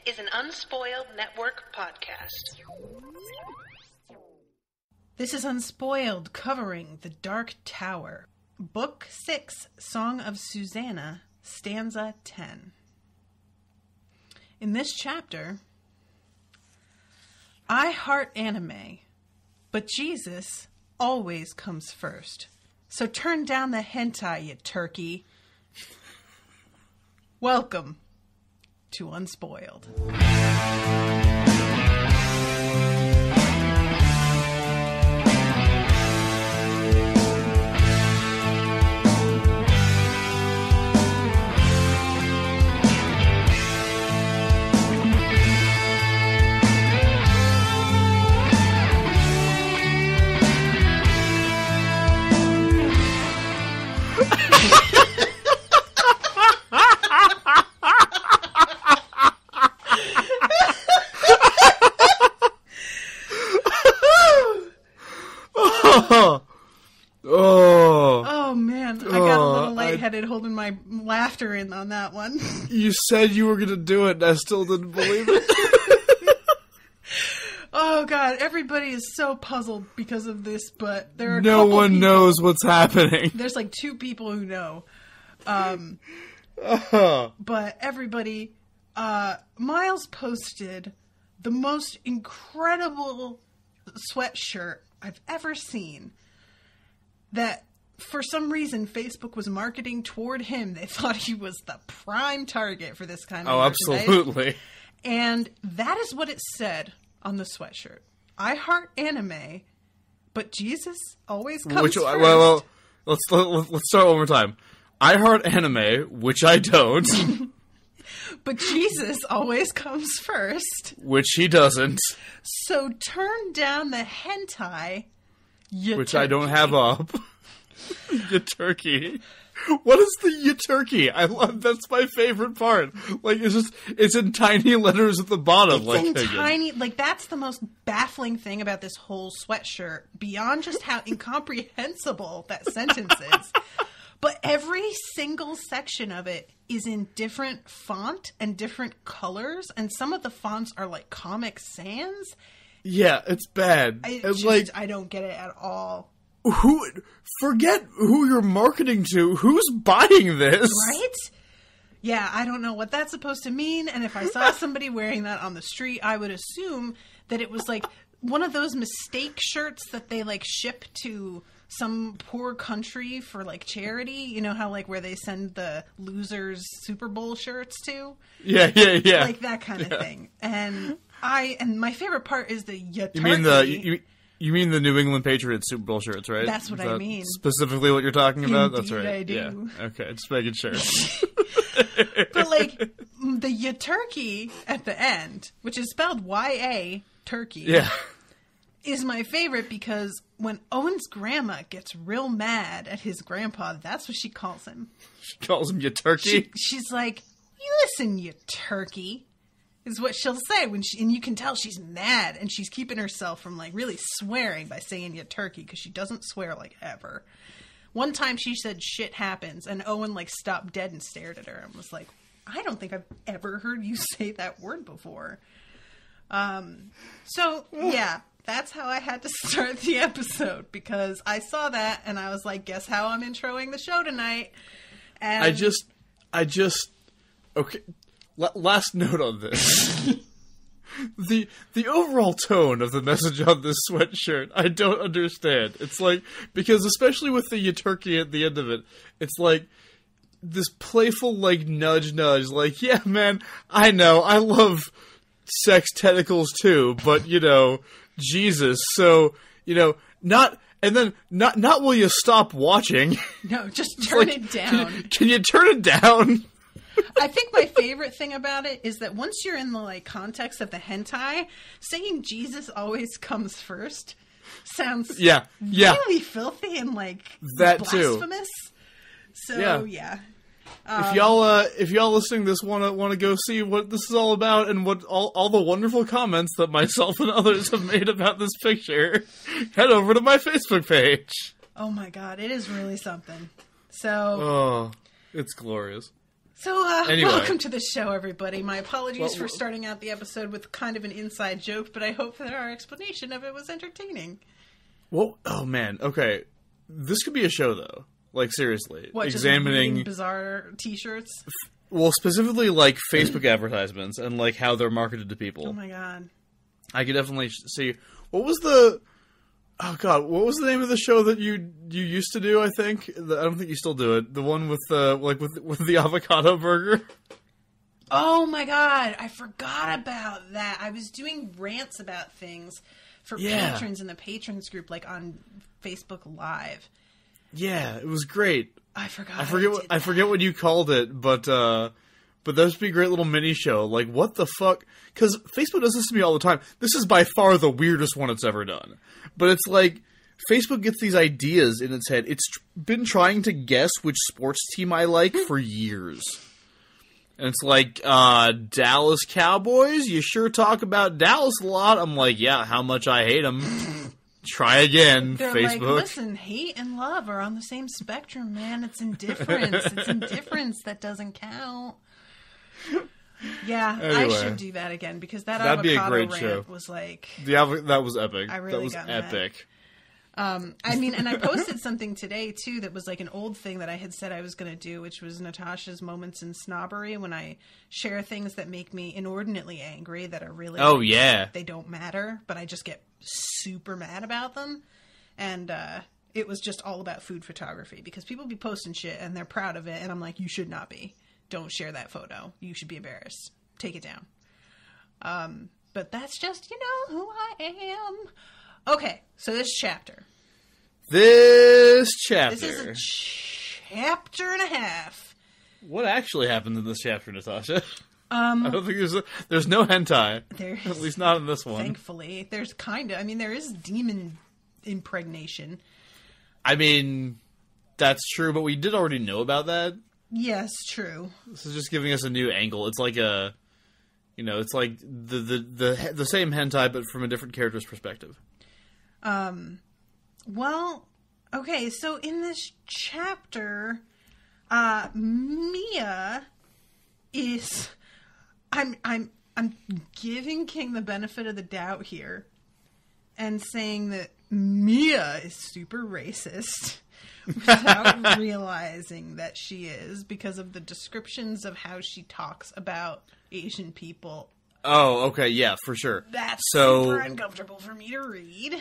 is an Unspoiled Network podcast. This is Unspoiled, covering The Dark Tower. Book 6, Song of Susannah, Stanza 10. In this chapter, I heart anime, but Jesus always comes first. So turn down the hentai, you turkey. Welcome to Unspoiled. Oh man, I got a little lightheaded holding my laughter in on that one. You said you were going to do it, and I still didn't believe it. Oh god, everybody is so puzzled because of this, but there are no one knows what's happening. There's like 2 people who know. But everybody, Miles posted the most incredible sweatshirt I've ever seen. That for some reason Facebook was marketing toward him. They thought he was the prime target for this kind of merchandise. Absolutely. And that is what it said on the sweatshirt. I heart anime, but Jesus always comes first. Well, let's start one more time. I heart anime, which I don't. But Jesus always comes first. Which he doesn't. So turn down the hentai, which turkey. I don't have up. You turkey. What is the you turkey? I love that's my favorite part. Like it's in tiny letters at the bottom. It's in tiny, like that's the most baffling thing about this whole sweatshirt. Beyond just how incomprehensible that sentence is. But every single section of it is in different font and different colors, and some of the fonts are like Comic Sans. Yeah, it's bad. I don't get it at all. Forget who you're marketing to. Who's buying this? Right? Yeah, I don't know what that's supposed to mean, and if I saw somebody wearing that on the street, I would assume that it was like one of those mistake shirts that they like ship to some poor country for like charity. You know how like where they send the losers Super Bowl shirts to? Yeah. Like that kind of thing. And my favorite part is the You mean the New England Patriots Super Bowl shirts, right? That's what I mean. Specifically what you're talking about? Indeed, that's right. I do. Yeah. Okay, just making sure. But like the ya turkey at the end, which is spelled Y-A turkey. Yeah. Is my favorite because when Owen's grandma gets real mad at his grandpa, that's what she calls him. She calls him you turkey? She's like, listen, you turkey, is what she'll say. And you can tell she's mad, and she's keeping herself from like really swearing by saying you turkey, because she doesn't swear like ever. One time she said shit happens, and Owen like stopped dead and stared at her and was like, I don't think I've ever heard you say that word before. So yeah. That's how I had to start the episode, because I saw that and I was like, guess how I'm introing the show tonight? And I just okay. Last note on this. The overall tone of the message on this sweatshirt, I don't understand. It's like, because especially with the turkey at the end of it, it's like this playful like nudge, like, yeah, man, I know, I love sex tentacles too, but Jesus, so, not will you stop watching? No, just turn it down. Can you turn it down? I think my favorite thing about it is that once you're in the like context of the hentai, saying Jesus always comes first sounds really filthy and like that blasphemous. Too. So yeah. If y'all listening to this want to go see what this is all about and what all the wonderful comments that myself and others have made about this picture, head over to my Facebook page. Oh my god, it is really something. So oh, it's glorious. So, Anyway. welcome to the show, everybody. My apologies for starting out the episode with kind of an inside joke, but I hope that our explanation of it was entertaining. Well, oh man, okay. This could be a show, though. Like, seriously. What, examining just bizarre t-shirts? Well, specifically, like, Facebook advertisements and, like, how they're marketed to people. Oh my god. I could definitely see... What was the name of the show that you used to do, I think? I don't think you still do it. The one with the avocado burger? Oh my god, I forgot about that. I was doing rants about things for patrons in the patrons group, like on Facebook Live. Yeah, it was great. I forgot. I forget what you called it, but that would be a great little mini show. Like, what the fuck? Because Facebook does this to me all the time. This is by far the weirdest one it's ever done. But it's like, Facebook gets these ideas in its head. It's been trying to guess which sports team I like for years. And it's like, Dallas Cowboys? You sure talk about Dallas a lot. I'm like, yeah, how much I hate them. Try again, They're Facebook. like, listen, hate and love are on the same spectrum, man. It's indifference. It's indifference that doesn't count. Yeah, Anyway, I should do that again because that that'd be a avocado great rant show. was like... That was epic. I really that was got epic. I mean, and I posted something today, too, that was like an old thing that I had said I was going to do, which was Natasha's moments in snobbery, when I share things that make me inordinately angry that are really... Oh, yeah. They don't matter, but I just get super mad about them. And it was just all about food photography, because people be posting shit and they're proud of it, and I'm like, you should not be. Don't share that photo. You should be embarrassed. Take it down. But that's just, who I am. Okay, so this chapter. This chapter. This is a chapter and a half. What actually happened in this chapter, Natasha? I don't think there's no hentai. At least not in this one. Thankfully. There's there is demon impregnation. I mean, that's true, but we did already know about that. Yes, true. This is just giving us a new angle. It's like it's like the same hentai, but from a different character's perspective. Well, okay, so in this chapter, Mia is... I'm giving King the benefit of the doubt here and saying that Mia is super racist without realizing that she is, because of the descriptions of how she talks about Asian people. Oh, okay, yeah, for sure. That's super uncomfortable for me to read.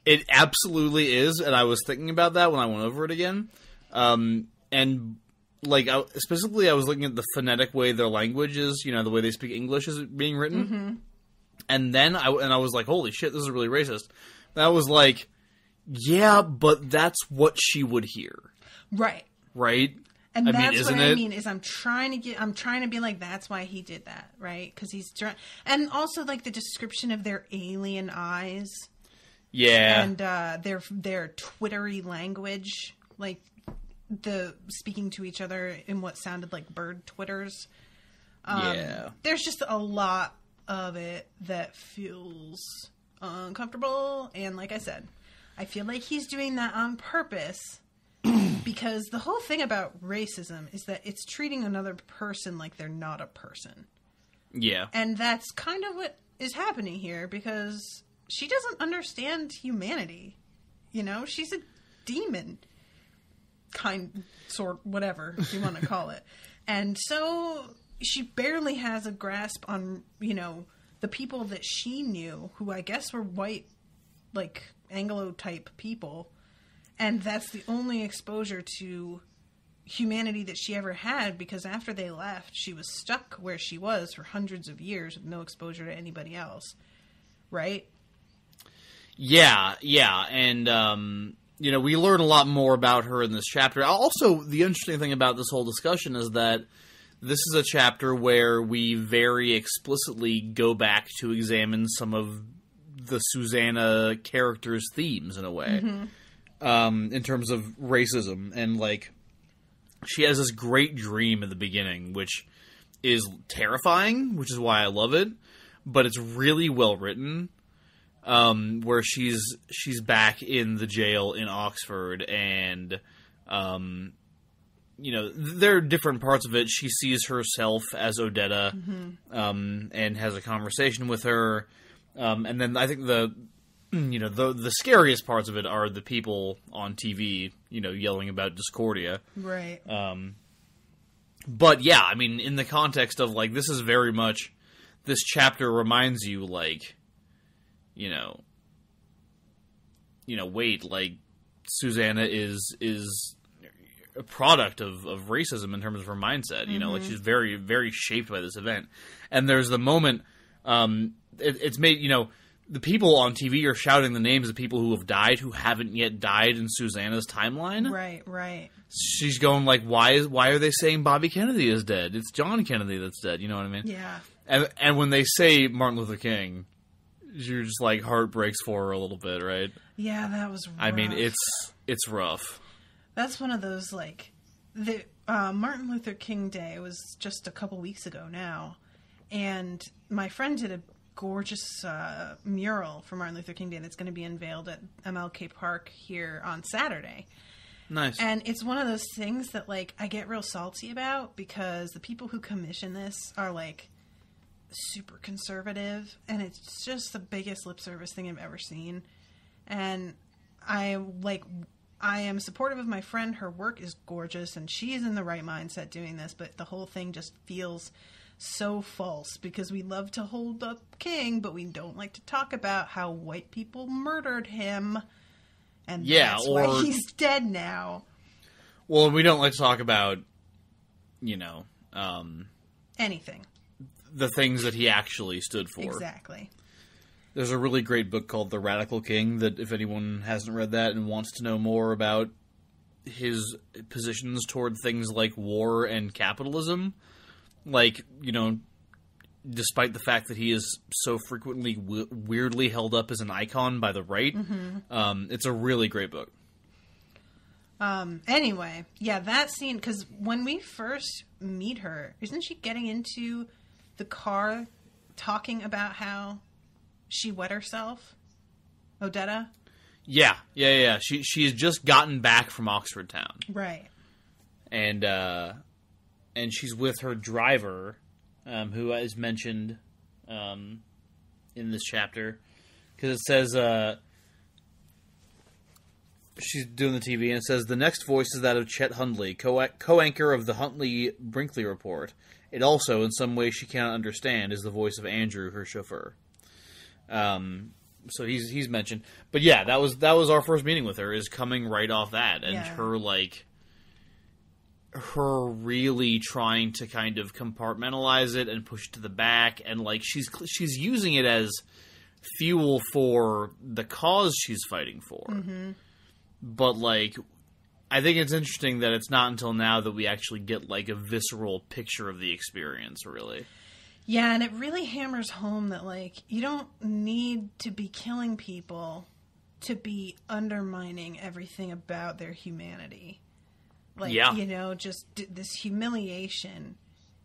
It absolutely is, and I was thinking about that when I went over it again. And like, specifically, I was looking at the phonetic way their language is, the way they speak English is being written. Mm-hmm. And then I was like, holy shit, this is really racist. And I was like, yeah, but that's what she would hear. Right. Right? And that's what I mean, is I'm trying to be like, that's why he did that, right? Because he's trying, and also like the description of their alien eyes. Yeah. And their twittery language, like the speaking to each other in what sounded like bird twitters. Yeah. There's just a lot of it that feels uncomfortable. And like I said, I feel like he's doing that on purpose, because the whole thing about racism is that it's treating another person like they're not a person. Yeah. And that's kind of what is happening here, because she doesn't understand humanity. She's a demon. Whatever you want to call it. And so she barely has a grasp on, the people that she knew, who I guess were white, like Anglo-type people. And that's the only exposure to humanity that she ever had, because after they left, she was stuck where she was for hundreds of years with no exposure to anybody else. Right? Yeah, and, we learn a lot more about her in this chapter. Also, the interesting thing about this whole discussion is that this is a chapter where we very explicitly go back to examine some of the Susannah character's themes, in a way, in terms of racism. And, like, she has this great dream at the beginning, which is terrifying, which is why I love it, but it's really well written. Where she's back in the jail in Oxford, and there are different parts of it. She sees herself as Odetta, and has a conversation with her. And then I think the scariest parts of it are the people on TV, yelling about Discordia. Right. But yeah, I mean, in the context of, like, this is very much, this chapter reminds you, like, wait, like, Susannah is a product of racism in terms of her mindset, like, she's very, very shaped by this event. And there's the moment, it's made, the people on TV are shouting the names of people who have died who haven't yet died in Susannah's timeline. Right. She's going like, why are they saying Bobby Kennedy is dead? It's John Kennedy that's dead. You know what I mean? Yeah. And when they say Martin Luther King, you're just like, heart breaks for her a little bit, right? Yeah, that was rough. I mean, it's rough. That's one of those, like, the Martin Luther King Day was just a couple weeks ago now, and my friend did a gorgeous mural for Martin Luther King Day that's going to be unveiled at MLK Park here on Saturday. Nice. And it's one of those things that, like, I get real salty about because the people who commission this are, like, super conservative, and it's just the biggest lip service thing I've ever seen. And I am supportive of my friend. Her work is gorgeous, and she is in the right mindset doing this, but the whole thing just feels so false because we love to hold up King, but we don't like to talk about how white people murdered him, and that's why he's dead now. Well, we don't like to talk about, anything. The things that he actually stood for. Exactly. There's a really great book called The Radical King that, if anyone hasn't read that and wants to know more about his positions toward things like war and capitalism, like, despite the fact that he is so frequently weirdly held up as an icon by the right, it's a really great book. Anyway, yeah, that scene, because when we first meet her, isn't she getting into the car talking about how she wet herself? Odetta? Yeah. She has just gotten back from Oxford Town. Right. And she's with her driver, who is mentioned in this chapter. Because it says, she's doing the TV, and it says, the next voice is that of Chet Hundley, co-anchor of the Huntley-Brinkley Report. It also, in some way she cannot understand, is the voice of Andrew, her chauffeur. So he's mentioned. But yeah, that was our first meeting with her, is coming right off that. And her really trying to kind of compartmentalize it and push it to the back. And, like, she's using it as fuel for the cause she's fighting for. Mm-hmm. But, like, I think it's interesting that it's not until now that we actually get, like, a visceral picture of the experience, really. Yeah, and it really hammers home that, like, you don't need to be killing people to be undermining everything about their humanity. Like, just this humiliation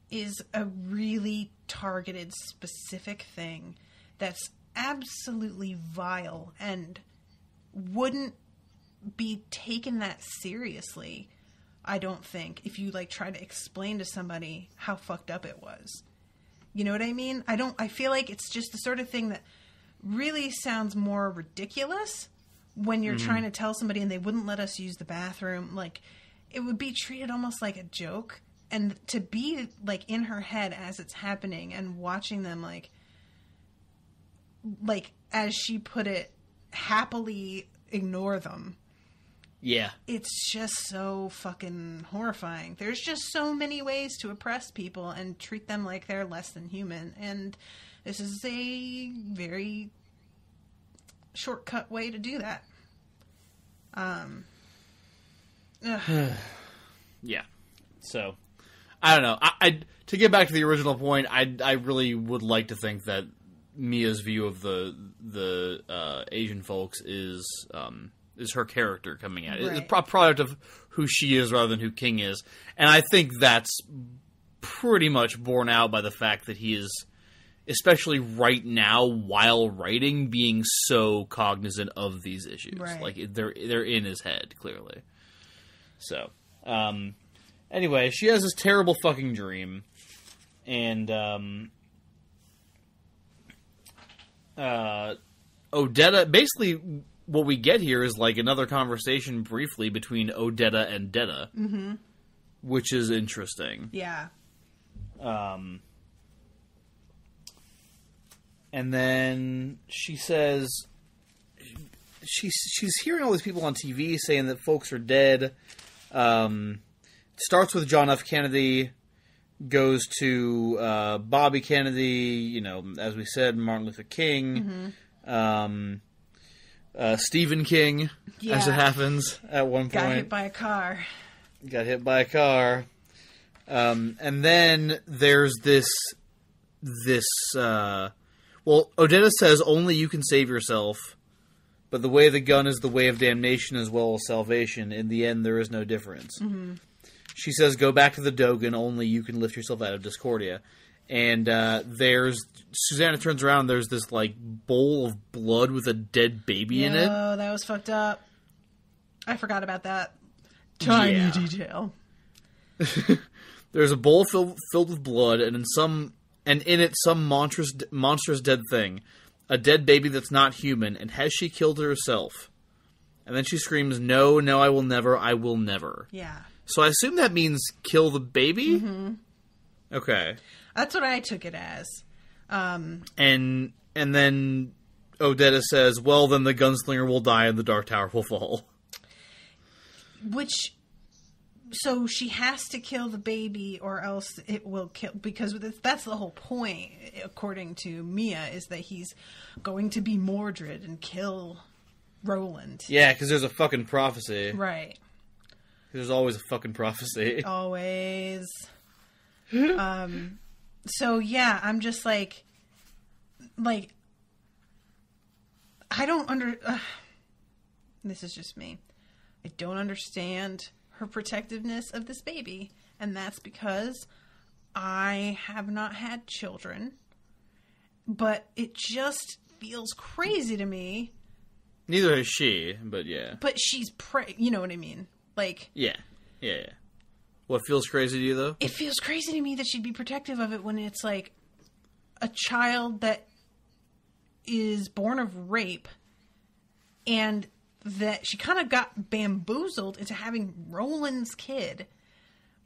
is a really targeted, specific thing that's absolutely vile and wouldn't be taken that seriously, I don't think, if you, like, try to explain to somebody how fucked up it was. You know what I mean? I feel like it's just the sort of thing that really sounds more ridiculous when you're trying to tell somebody and they wouldn't let us use the bathroom. Like, it would be treated almost like a joke. And to be, like, in her head as it's happening and watching them, like, as she put it, happily ignore them. Yeah. It's just so fucking horrifying. There's just so many ways to oppress people and treat them like they're less than human. And this is a very shortcut way to do that. Yeah. So, I don't know. I to get back to the original point, I really would like to think that Mia's view of the Asian folks is her character coming out. Right. It's a product of who she is rather than who King is. And I think that's pretty much borne out by the fact that he is, especially right now while writing, being so cognizant of these issues. Right. Like, they're in his head, clearly. So, Anyway, she has this terrible fucking dream. And, Odetta... Basically, what we get here is, like, another conversation briefly between Odetta and Detta. Mm-hmm. Which is interesting. Yeah. And then she says... She's hearing all these people on TV saying that folks are dead. Starts with John F. Kennedy, goes to Bobby Kennedy, as we said, Martin Luther King, Stephen King, as it happens, at one point. Got hit by a car. And then there's this Odetta says, only you can save yourself. But the way of the gun is the way of damnation as well as salvation. In the end, there is no difference. Mm-hmm. She says, go back to the Dogan, only you can lift yourself out of Discordia. And Susannah turns around, there's this, like, bowl of blood with a dead baby in it. Oh, that was fucked up. I forgot about that tiny detail. There's a bowl filled with blood, and in it some monstrous dead thing. A dead baby that's not human, and has she killed herself? And then she screams, no, I will never. Yeah. So I assume that means kill the baby? Mm-hmm. Okay. That's what I took it as. And then Odetta says, well, then the gunslinger will die and the Dark Tower will fall. So she has to kill the baby or else it will kill, because that's the whole point, according to Mia, is that he's going to be Mordred and kill Roland. Yeah, because there's a fucking prophecy. Right. There's always a fucking prophecy. Always. So yeah, I'm just like, I don't this is just me. I don't understand her protectiveness of this baby, and that's because I have not had children, but it just feels crazy to me. Neither has she, but yeah. But she's you know what I mean? Like, yeah. What feels crazy to you, though? It feels crazy to me that she'd be protective of it when it's like a child that is born of rape, and that she kind of got bamboozled into having Roland's kid.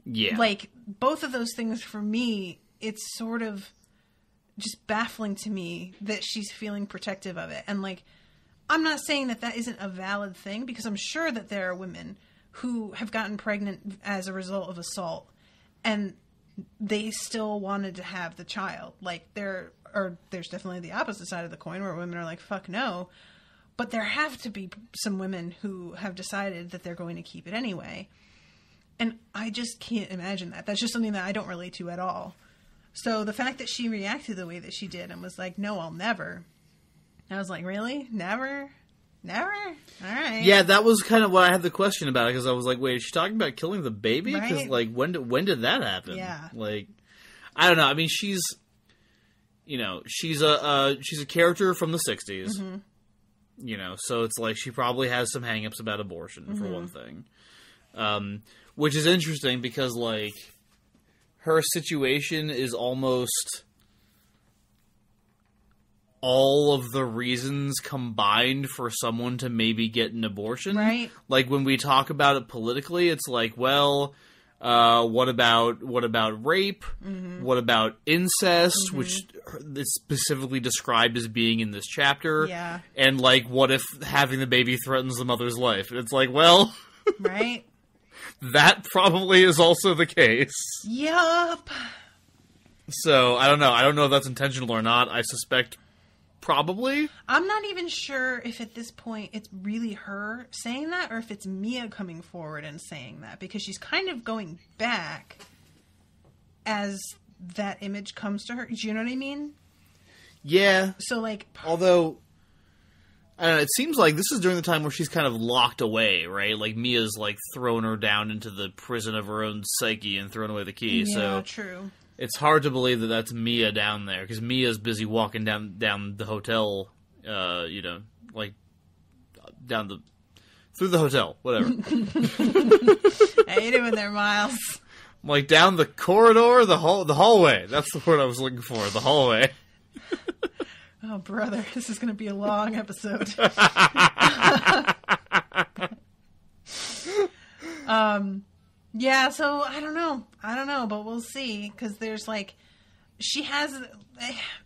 Yeah. Like, both of those things for me, it's sort of just baffling to me that she's feeling protective of it. And, like, I'm not saying that isn't a valid thing, because I'm sure that there are women who have gotten pregnant as a result of assault, and they still wanted to have the child. Like, there's definitely the opposite side of the coin where women are like, fuck no. But there have to be some women who have decided that they're going to keep it anyway. And I just can't imagine that. That's just something that I don't relate to at all. So the fact that she reacted the way that she did and was like, no, I'll never. I was like, really? Never? Never? All right. Yeah, that was kind of what I had the question about, because I was like, wait, is she talking about killing the baby? Because, Right. like, when did that happen? Yeah. Like, I don't know. I mean, she's a character from the 60s. Mm-hmm. So it's like she probably has some hang-ups about abortion, for one thing. Which is interesting because, like, her situation is almost all of the reasons combined for someone to maybe get an abortion. Right. Like, when we talk about it politically, it's like, well, what about rape? Mm-hmm. What about incest, which is specifically described as being in this chapter? Yeah. And, like, what if having the baby threatens the mother's life? And it's like, well... Right? That probably is also the case. Yup. So, I don't know. I don't know if that's intentional or not. I suspect probably. I'm not even sure if at this point it's really her saying that or if it's Mia coming forward and saying that, because she's kind of going back as that image comes to her. Do you know what I mean? Yeah. So, like... Although, I don't know, it seems like this is during the time where she's kind of locked away, right? Like, Mia's, like, thrown her down into the prison of her own psyche and thrown away the key. Yeah, so true. It's hard to believe that that's Mia down there, because Mia's busy walking down the hotel, like, through the hotel, whatever. How you doing there, Miles? Like down the corridor, the hallway. That's the word I was looking for. The hallway. Oh, brother, this is going to be a long episode. Yeah, so I don't know, but we'll see, because there's like, she has,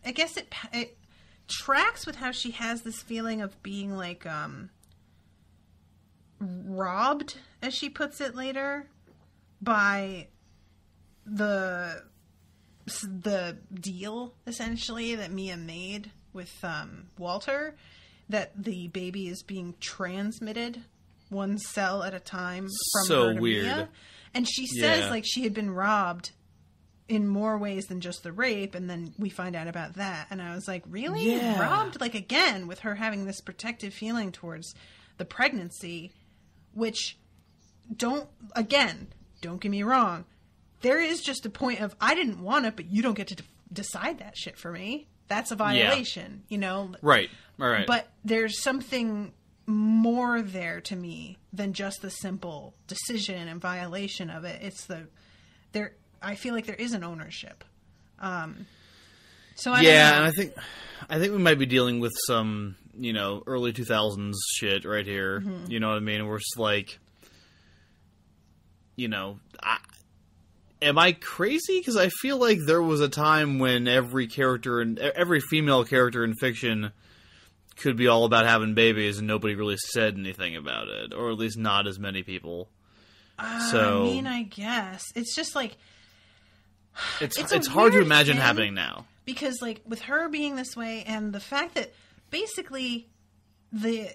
I guess it tracks with how she has this feeling of being like, robbed, as she puts it later, by the deal, essentially, that Mia made with Walter, that the baby is being transmitted one cell at a time from her to weird. Mia. And she says like she had been robbed in more ways than just the rape, and then we find out about that. And I was like, really? Yeah. Robbed? Like, again, with her having this protective feeling towards the pregnancy, which don't get me wrong. There is just a point of, I didn't want it, but you don't get to decide that shit for me. That's a violation, you know? Right. All right. But there's something more there to me than just the simple decision and violation of it. It's I feel like there is an ownership. So I don't know. And I think we might be dealing with some, you know, early 2000s shit right here. Mm-hmm. You know what I mean? We're just like, you know, am I crazy? Because I feel like there was a time when every female character in fiction could be all about having babies, and nobody really said anything about it, or at least not as many people. So I mean, I guess it's just like it's hard to imagine happening now, because like with her being this way, and the fact that basically the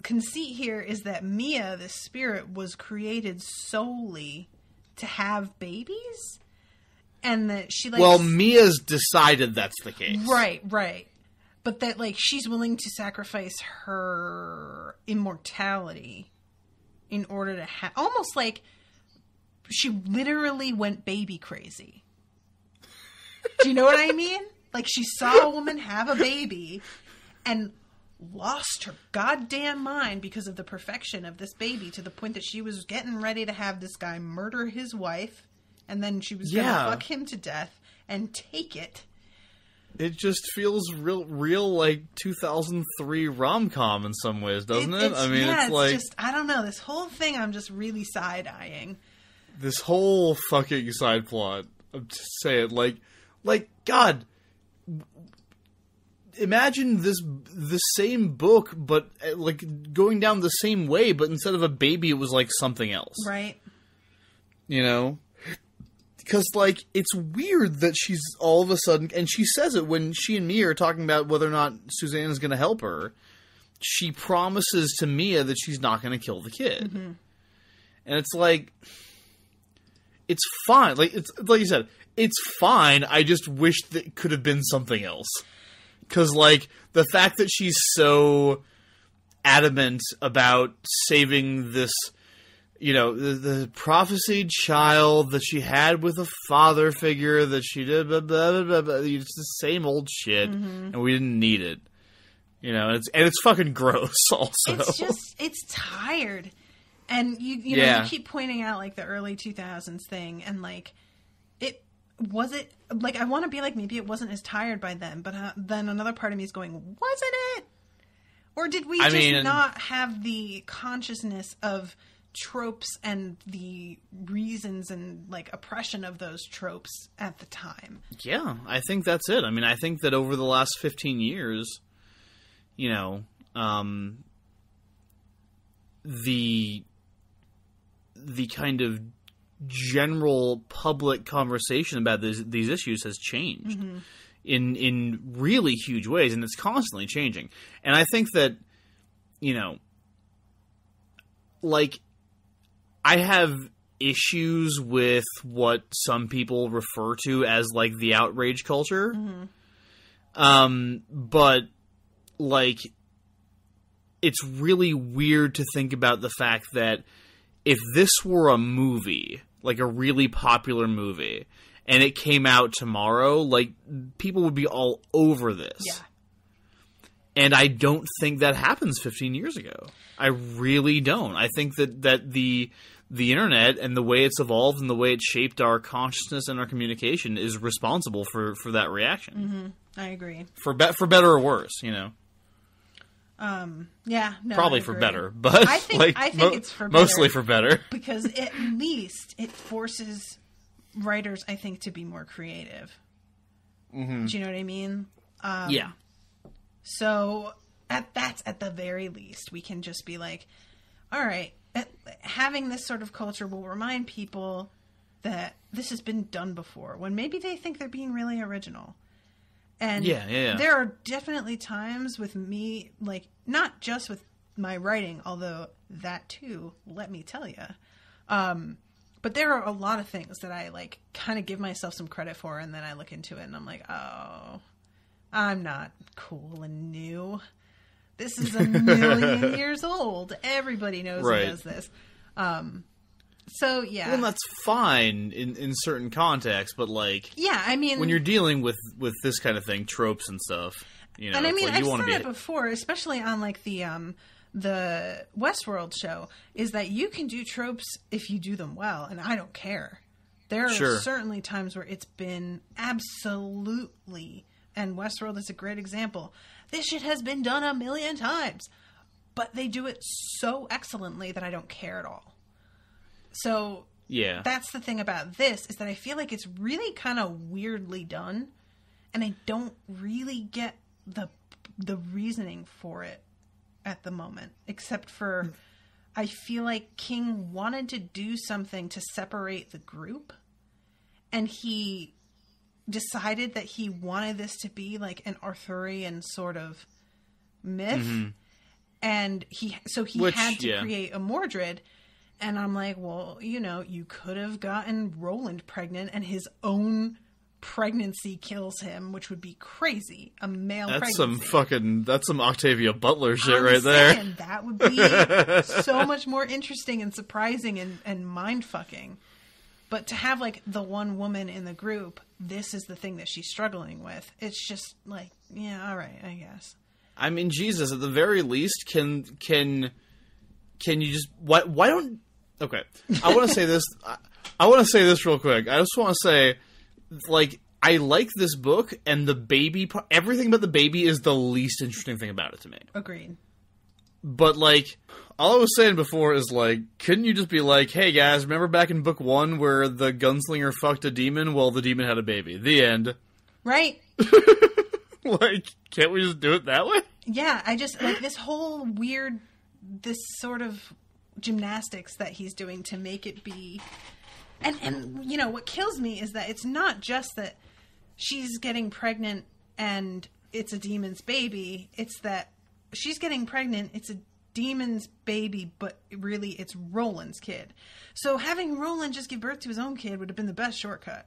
conceit here is that Mia, the spirit, was created solely to have babies, and that she like, well, Mia's decided that's the case, right, but that like she's willing to sacrifice her immortality in order to have, almost like she literally went baby crazy. Do you know what I mean? Like, she saw a woman have a baby and lost her goddamn mind because of the perfection of this baby, to the point that she was getting ready to have this guy murder his wife, and then she was going to fuck him to death and take it. It just feels real like 2003 rom-com in some ways, doesn't it? I mean, it's like, just, I don't know. This whole thing, I'm just really side-eyeing. This whole fucking side plot. I'm just saying, like, God, imagine the same book, but like going down the same way, but instead of a baby, it was like something else. Right. You know? Because, like, it's weird that she's all of a sudden, and she says it when she and Mia are talking about whether or not Susannah's going to help her. She promises to Mia that she's not going to kill the kid. Mm-hmm. And it's like, it's fine. Like, it's like you said, it's fine. I just wish that it could have been something else. Because, like, the fact that she's so adamant about saving this, you know, the prophesied child that she had with a father figure that she did, blah, blah, blah, blah. It's the same old shit, and we didn't need it. You know, and it's fucking gross also. It's just, it's tired. And you know, you keep pointing out, like, the early 2000s thing, and, like, I want to be like, maybe it wasn't as tired by then, but then another part of me is going, wasn't it? Or did we not have the consciousness of tropes and the reasons and like oppression of those tropes at the time? Yeah, I think that's it. I mean, I think that over the last 15 years, you know, the kind of general public conversation about these issues has changed in really huge ways, and it's constantly changing. And I think that, you know, like, I have issues with what some people refer to as, like, the outrage culture. But, like, it's really weird to think about the fact that if this were a movie, like a really popular movie, and it came out tomorrow, like, people would be all over this. Yeah. And I don't think that happens 15 years ago. I really don't. I think that the the internet and the way it's evolved and the way it shaped our consciousness and our communication is responsible for that reaction. Mm-hmm. I agree. For better or worse, you know. Yeah, no, probably for better, but I think it's for better, mostly for better, because at least it forces writers, I think, to be more creative. Mm-hmm. Do you know what I mean? Yeah. So that's at the very least, we can just be like, all right, having this sort of culture will remind people that this has been done before, when maybe they think they're being really original. And there are definitely times with me, like, not just with my writing, although that too, let me tell you. But there are a lot of things that I, like, kind of give myself some credit for, and then I look into it and I'm like, oh, I'm not cool and new. This is 1,000,000 years old. Everybody knows who does this. So, yeah. Well, that's fine in certain contexts, but, like... Yeah, I mean... When you're dealing with this kind of thing, tropes and stuff, you know... And I mean, like, I've said it before, especially on, like, the Westworld show, is that you can do tropes if you do them well, and I don't care. There are certainly times where it's been absolutely... And Westworld is a great example. This shit has been done 1,000,000 times. But they do it so excellently that I don't care at all. So that's the thing about this, is that I feel like it's really kind of weirdly done, and I don't really get the reasoning for it at the moment, except for I feel like King wanted to do something to separate the group, and he decided that he wanted this to be like an Arthurian sort of myth, and he had to create a Mordred. And I'm like, well, you know, you could have gotten Roland pregnant and his own pregnancy kills him, which would be crazy. A male pregnancy. That's some Octavia Butler shit right there. That would be so much more interesting and surprising and mind-fucking. But to have, like, the one woman in the group, this is the thing that she's struggling with. It's just like, yeah, all right, I guess. I mean, Jesus, at the very least, can you just... Why don't... Okay, I want to say this. I want to say this real quick. I just want to say, like, I like this book, and the baby, everything about the baby is the least interesting thing about it to me. Agreed. But, like, all I was saying before is, like, couldn't you just be like, hey, guys, remember back in book 1 where the gunslinger fucked a demon? Well, the demon had a baby. The end. Right. Like, can't we just do it that way? Yeah, I just, like, this whole weird, this sort of gymnastics that he's doing to make it be... And you know, what kills me is that it's not just that she's getting pregnant and it's a demon's baby. It's that she's getting pregnant, it's a demon's baby, but really it's Roland's kid. So having Roland just give birth to his own kid would have been the best shortcut.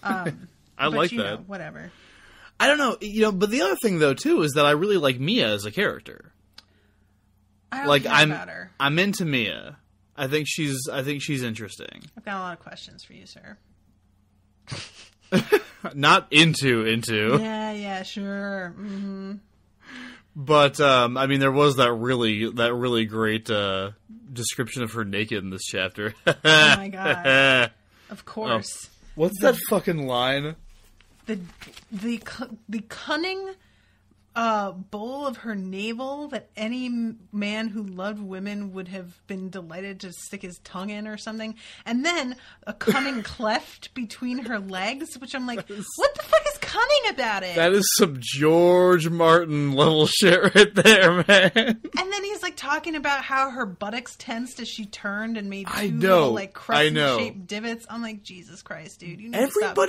I like that. Know, whatever. I don't know, you know, but the other thing though too is that I really like Mia as a character. I don't care about her. I'm into Mia. I think she's interesting. I've got a lot of questions for you, sir. Not into. Yeah, sure. Mm-hmm. But I mean, there was that really great description of her naked in this chapter. Oh my god! Of course. Oh. What's that fucking line? The cunning bowl of her navel that any man who loved women would have been delighted to stick his tongue in or something. And then a cunning cleft between her legs, which I'm like, what the fuck is cunning about it? That is some George Martin level shit right there, man. And then he's like talking about how her buttocks tensed as she turned and made two little like crescent-shaped divots. I'm like, Jesus Christ, dude. You need to stop.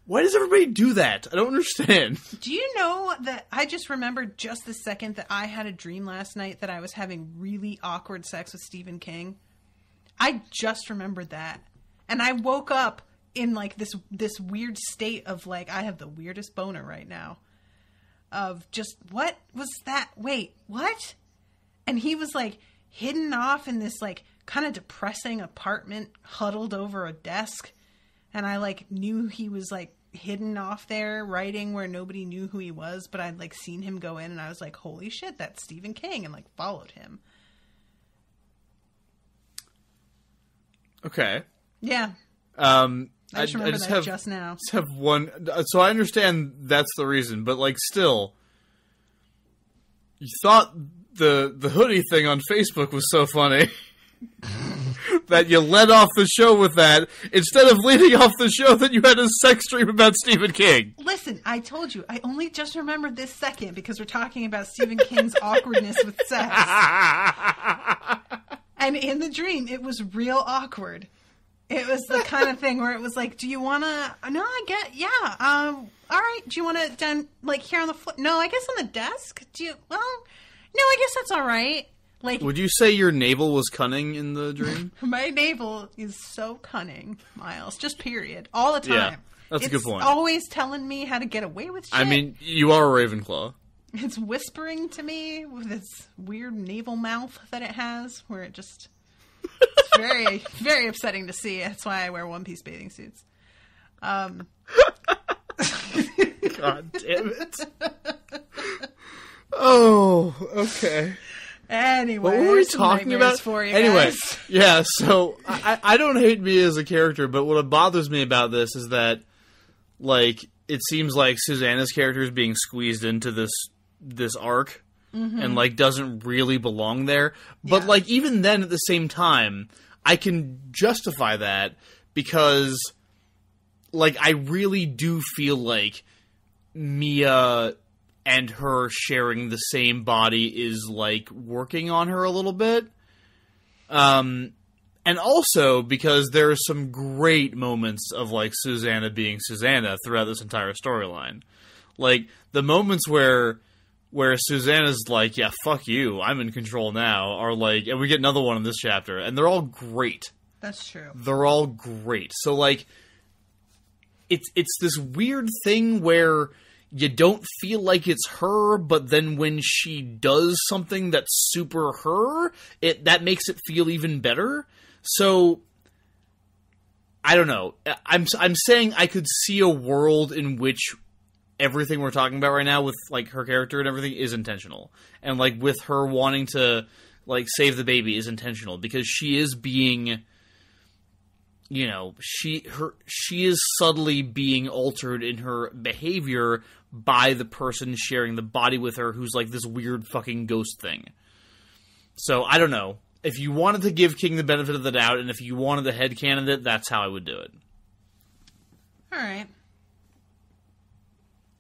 Why does everybody do that? I don't understand. Do you know that I just remembered just the second that I had a dream last night that I was having really awkward sex with Stephen King? I just remembered that. And I woke up in like this weird state of like, I have the weirdest boner right now. Of just, what was that? Wait, what? And he was like hidden off in this like kind of depressing apartment huddled over a desk. And I, like, knew he was, like, hidden off there writing where nobody knew who he was. But I'd, like, seen him go in, and I was like, holy shit, that's Stephen King. And, like, followed him. Okay. Yeah. I just remember that just now. Just have one. So I understand that's the reason, but like still, you thought the hoodie thing on Facebook was so funny that you led off the show with that instead of leading off the show that you had a sex dream about Stephen King. Listen, I told you, I only just remembered this second because we're talking about Stephen King's awkwardness with sex. And in the dream, it was real awkward. It was the kind of thing where it was like, do you want to... No, I get... Yeah. All right. Do you want to... Done, like, here on the floor? No, I guess on the desk? Do you... Well, no, I guess that's all right. Like, would you say your navel was cunning in the dream? My navel is so cunning, Miles. Just period. All the time. Yeah, that's a good point. It's always telling me how to get away with shit. I mean, you are a Ravenclaw. It's whispering to me with its weird navel mouth that it has, where it just... It's very, very upsetting to see. That's why I wear one-piece bathing suits. God damn it. Oh, okay. Anyway, what were we talking about? For you anyway, guys. Yeah, so I don't hate Mia as a character, but what bothers me about this is that, like, it seems like Susannah's character is being squeezed into this arc. Mm-hmm. And, like, doesn't really belong there. But, yeah. like, even then, at the same time, I can justify that because, like, I really do feel like Mia and her sharing the same body is, like, working on her a little bit. And also because there are some great moments of, like, Susannah being Susannah throughout this entire storyline. Like, the moments where Susannah's like, yeah, fuck you, I'm in control now, are like, and we get another one in this chapter, and they're all great. That's true. They're all great. So, like, it's this weird thing where you don't feel like it's her, but then when she does something that's super her, that makes it feel even better. So, I don't know. I'm saying I could see a world in which everything we're talking about right now with, like, her character and everything is intentional. And, like, with her wanting to, like, save the baby is intentional. Because she is being, you know, she is subtly being altered in her behavior by the person sharing the body with her who's, like, this weird fucking ghost thing. So, I don't know. If you wanted to give King the benefit of the doubt, and if you wanted a head candidate, that's how I would do it. Alright.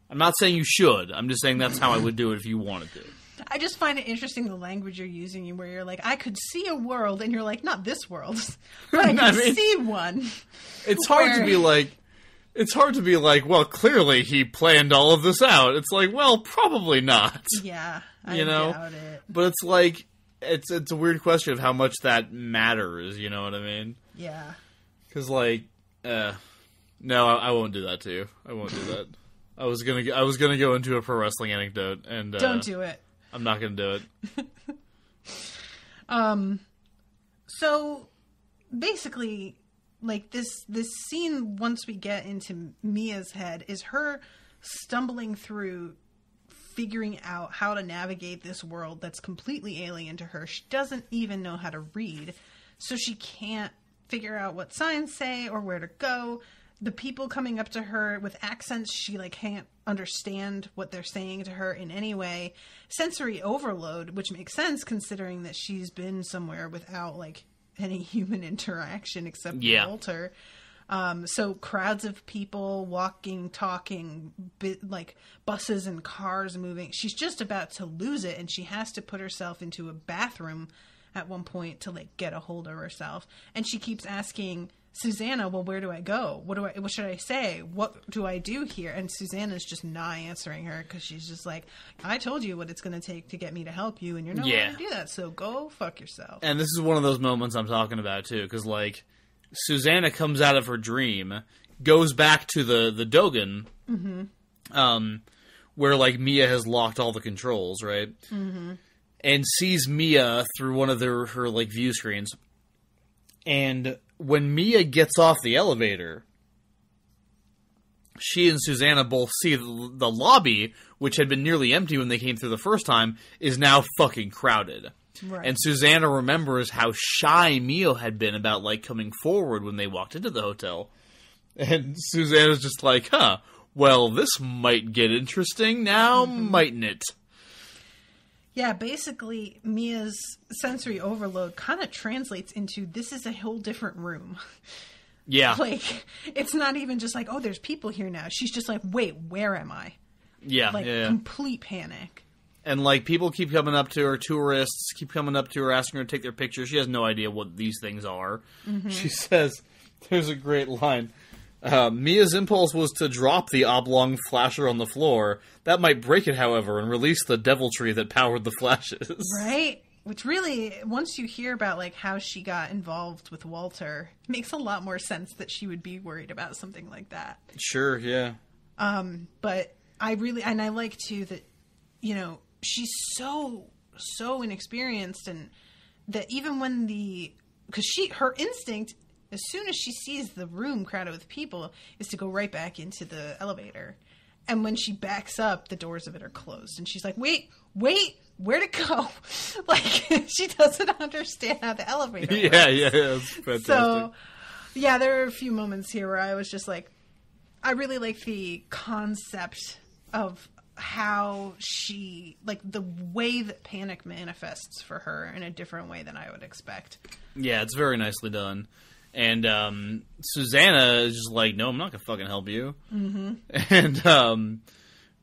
I'm not saying you should. I'm just saying that's how I would do it if you wanted to. I just find it interesting the language you're using, where you're like, I could see a world, and you're like, not this world, but I could see one. It's hard to be like, well, clearly he planned all of this out. It's like, well, probably not. Yeah, I doubt it. But it's like, it's a weird question of how much that matters. You know what I mean? Yeah. Because, like, no, I won't do that to you. I won't do that. I was gonna go into a pro wrestling anecdote, and don't do it. I'm not gonna do it. So basically, like, this scene, once we get into Mia's head, is her stumbling through figuring out how to navigate this world that's completely alien to her. She doesn't even know how to read, so she can't figure out what signs say or where to go. The people coming up to her with accents, she, like, can't understand what they're saying to her in any way. Sensory overload, which makes sense considering that she's been somewhere without, like, any human interaction except Walter. So crowds of people walking, talking, like buses and cars moving. She's just about to lose it, and she has to put herself into a bathroom at one point to, like, get a hold of herself. And she keeps asking Susannah, well, where do I go? What should I say? What do I do here? And Susannah's just not answering her because she's just like, I told you what it's going to take to get me to help you, and you're not going to do that, so go fuck yourself. And this is one of those moments I'm talking about, too, because, like, Susannah comes out of her dream, goes back to the Dogan, where, like, Mia has locked all the controls, right? Mm-hmm. And sees Mia through one of her, like, view screens. And when Mia gets off the elevator, she and Susannah both see the lobby, which had been nearly empty when they came through the first time, is now fucking crowded. Right. And Susannah remembers how shy Mia had been about, like, coming forward when they walked into the hotel. And Susannah's just like, well, this might get interesting now, mightn't it? Yeah, basically, Mia's sensory overload kind of translates into, this is a whole different room. Yeah. Like, it's not even just like, oh, there's people here now. She's just like, wait, where am I? Yeah, like, complete panic. And, like, people keep coming up to her, tourists keep coming up to her, asking her to take their pictures. She has no idea what these things are. Mm-hmm. She says, there's a great line. Mia's impulse was to drop the oblong flasher on the floor. That might break it, however, and release the deviltry that powered the flashes. Right? Which really, once you hear about, like, how she got involved with Walter, it makes a lot more sense that she would be worried about something like that. Sure, yeah. But I like, too, that, you know, she's so inexperienced, and that even when because her instinct, as soon as she sees the room crowded with people, is to go right back into the elevator. And when she backs up, the doors of it are closed. And she's like, wait, where'd it go? Like, she doesn't understand how the elevator works. Yeah, that's fantastic. So, yeah, there are a few moments here where I was just like, I really like the concept of how she, like, the way that panic manifests for her in a different way than I would expect. Yeah, it's very nicely done. And Susannah is just like, no, I'm not going to fucking help you. Mm-hmm. And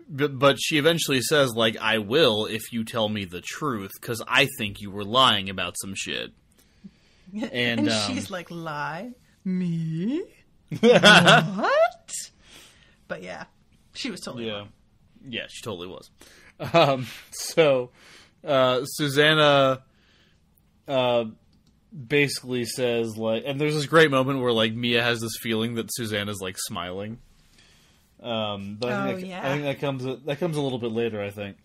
but she eventually says, like, I will if you tell me the truth, because I think you were lying about some shit. And she's like, lie? Me? What? But yeah, she was totally wrong. Yeah, she totally was. So Susannah basically says, like, and there's this great moment where, like, Mia has this feeling that Susannah's, like, smiling. But I think that comes a little bit later, I think.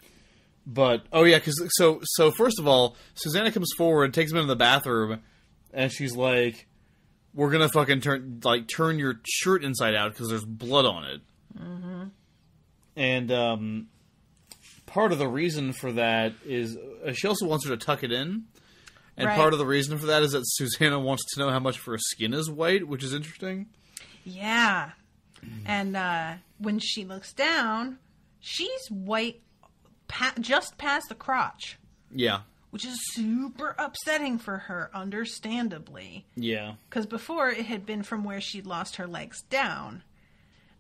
But because so first of all, Susannah comes forward, takes him into the bathroom, and she's like, "We're gonna fucking turn your shirt inside out because there's blood on it." Mm-hmm. And part of the reason for that is she also wants her to tuck it in. And part of the reason for that is that Susannah wants to know how much of her skin is white, which is interesting. Yeah. And when she looks down, she's white just past the crotch. Yeah. Which is super upsetting for her, understandably. Yeah. Because before it had been from where she'd lost her legs down.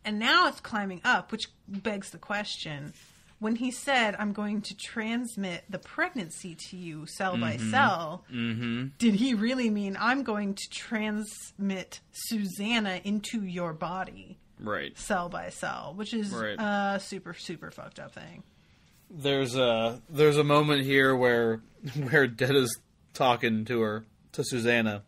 And now it's climbing up, which begs the question. When he said, I'm going to transmit the pregnancy to you cell by cell, did he really mean I'm going to transmit Susannah into your body? Right. Cell by cell, which is a super, super fucked up thing. There's a moment here where Detta's talking to Susannah.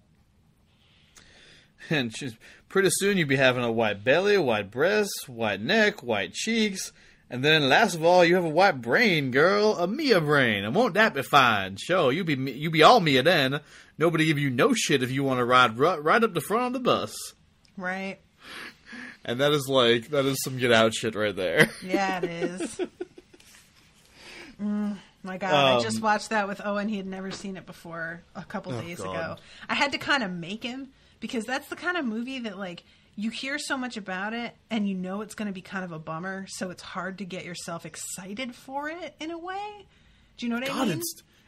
And she's, pretty soon you'll be having a white belly, white breasts, white neck, white cheeks. And then, last of all, you have a white brain, girl, a Mia brain. And won't that be fine? Sure, you be all Mia then. Nobody give you no shit if you want to ride right up the front of the bus. Right. And that is some get out shit right there. Yeah, it is. My God, I just watched that with Owen. He had never seen it before a couple days ago. I had to kind of make him, because that's the kind of movie that, like, you hear so much about it, and you know it's going to be kind of a bummer, so it's hard to get yourself excited for it in a way. Do you know what I mean?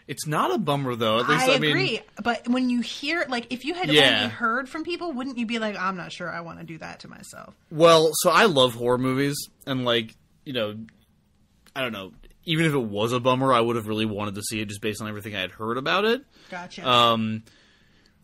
It's not a bummer, though. At least, I agree. But when you hear, like, if you had only heard from people, wouldn't you be like, I'm not sure I want to do that to myself? Well, so I love horror movies, and, like, you know, I don't know. Even if it was a bummer, I would have really wanted to see it just based on everything I had heard about it. Gotcha.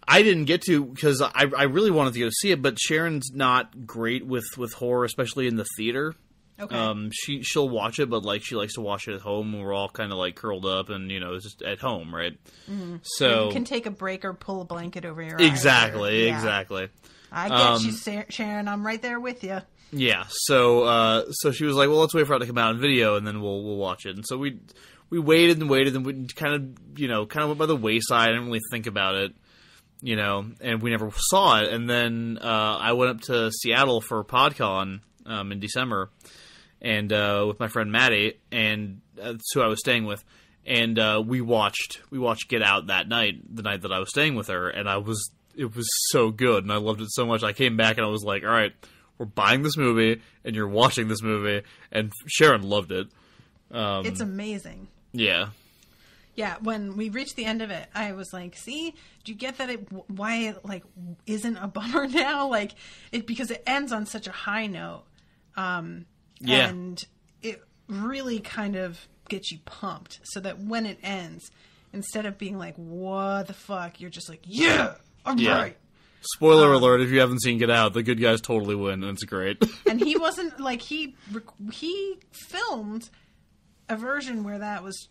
I didn't get to, because I really wanted to go see it, but Sharon's not great with horror, especially in the theater. Okay. She'll watch it, but, like, she likes to watch it at home, and we're all kind of, like, curled up and, you know, it's just at home, right? Mm-hmm. So you can take a break or pull a blanket over your exactly, eyes. Exactly. I get you, Sharon. I'm right there with you. Yeah. So she was like, well, let's wait for it to come out in video, and then we'll watch it. And so we waited, and we kind of went by the wayside. I didn't really think about it. You know, and we never saw it. And then I went up to Seattle for PodCon in December, and with my friend Maddie, and that's who I was staying with. and we watched Get Out that night, the night that I was staying with her, and it was so good, and I loved it so much. I came back and I was like, all right, we're buying this movie, and you're watching this movie, and Sharon loved it. It's amazing. Yeah. Yeah, when we reached the end of it, I was like, see, do you get that why it, like, isn't a bummer now? Like, because it ends on such a high note. Yeah. And it really kind of gets you pumped so that when it ends, instead of being like, what the fuck, you're just like, yeah, all right. Spoiler alert, if you haven't seen Get Out, the good guys totally win, and it's great. And he wasn't, like, he filmed a version where that was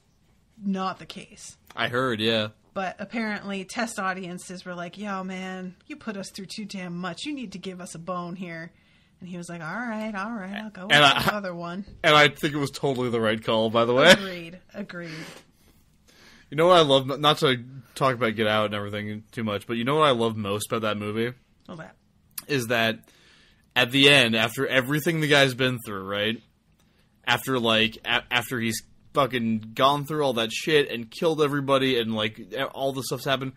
not the case. I heard, yeah. But apparently test audiences were like, yo, man, you put us through too damn much. You need to give us a bone here. And he was like, all right, I'll go with the other one. And I think it was totally the right call, by the way. Agreed. You know what I love? Not to talk about Get Out and everything too much, but you know what I love most about that movie? Well, that is that at the end, after everything the guy's been through, right? After, like, after he's fucking gone through all that shit and killed everybody and, like, all the stuff's happened,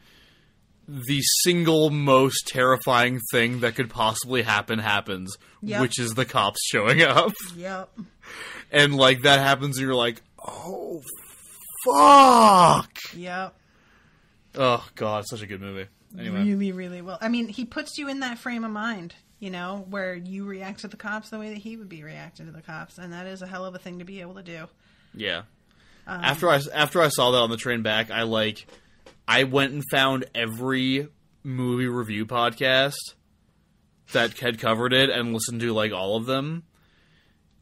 the single most terrifying thing that could possibly happen happens, which is the cops showing up. Yep. And, like, that happens and you're like, oh, fuck! Yep. Oh, God, such a good movie. Anyway. Really, really well. I mean, he puts you in that frame of mind, you know, where you react to the cops the way that he would be reacting to the cops, and that is a hell of a thing to be able to do. Yeah. After I saw that on the train back, I went and found every movie review podcast that had covered it and listened to, like, all of them.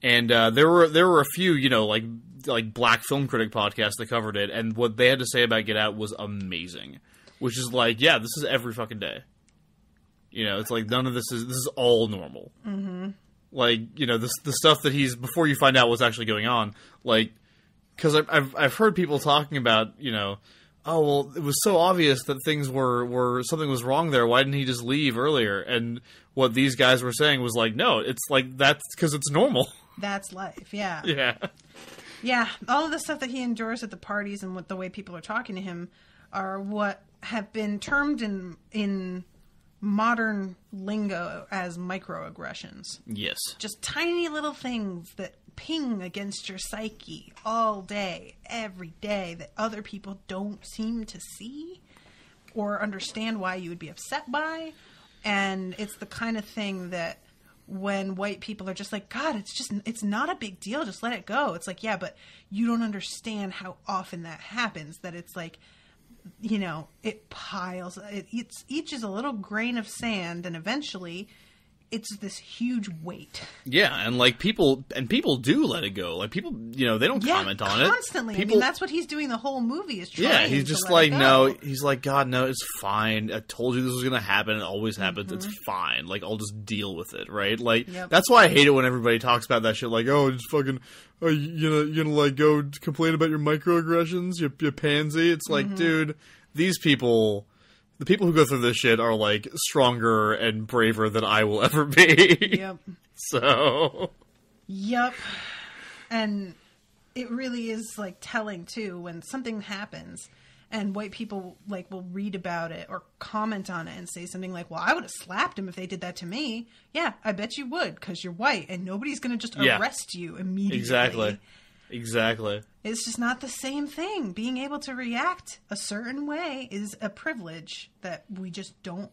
And there were a few, you know, like black film critic podcasts that covered it, and what they had to say about Get Out was amazing. Which is like, yeah, this is every fucking day. You know, it's like this is all normal. Mm-hmm. Like, you know, the stuff that before you find out what's actually going on, like, because I've heard people talking about, you know, oh, well, it was so obvious that things were something was wrong there. Why didn't he just leave earlier? And what these guys were saying was like, no, it's like, that's because it's normal. That's life, yeah. Yeah. Yeah, all of the stuff that he endures at the parties and what the way people are talking to him are what have been termed in modern lingo as microaggressions. Yes. Just tiny little things that ping against your psyche all day, every day, that other people don't seem to see or understand why you would be upset by. And it's the kind of thing that when white people are just like, God, it's not a big deal. Just let it go. It's like, yeah, but you don't understand how often that happens, that it's like, you know, it piles. Each is a little grain of sand, and eventually it's this huge weight. Yeah, and like people do let it go. Like people, you know, they don't comment on it constantly. I mean, that's what he's doing the whole movie is trying. Yeah, he's just like, no. He's like, God, no, it's fine. I told you this was gonna happen. It always happens. Mm-hmm. It's fine. Like, I'll just deal with it, right? Like, that's why I hate it when everybody talks about that shit. Like, oh, just fucking, oh, you're gonna like go complain about your microaggressions, you pansy. It's like, dude, these people. The people who go through this shit are, like, stronger and braver than I will ever be. Yep. So. Yep. And it really is, like, telling, too, when something happens and white people, like, will read about it or comment on it and say something like, well, I would have slapped him if they did that to me. Yeah, I bet you would, because you're white and nobody's going to just arrest you immediately. Exactly. It's just not the same thing. Being able to react a certain way is a privilege that we just don't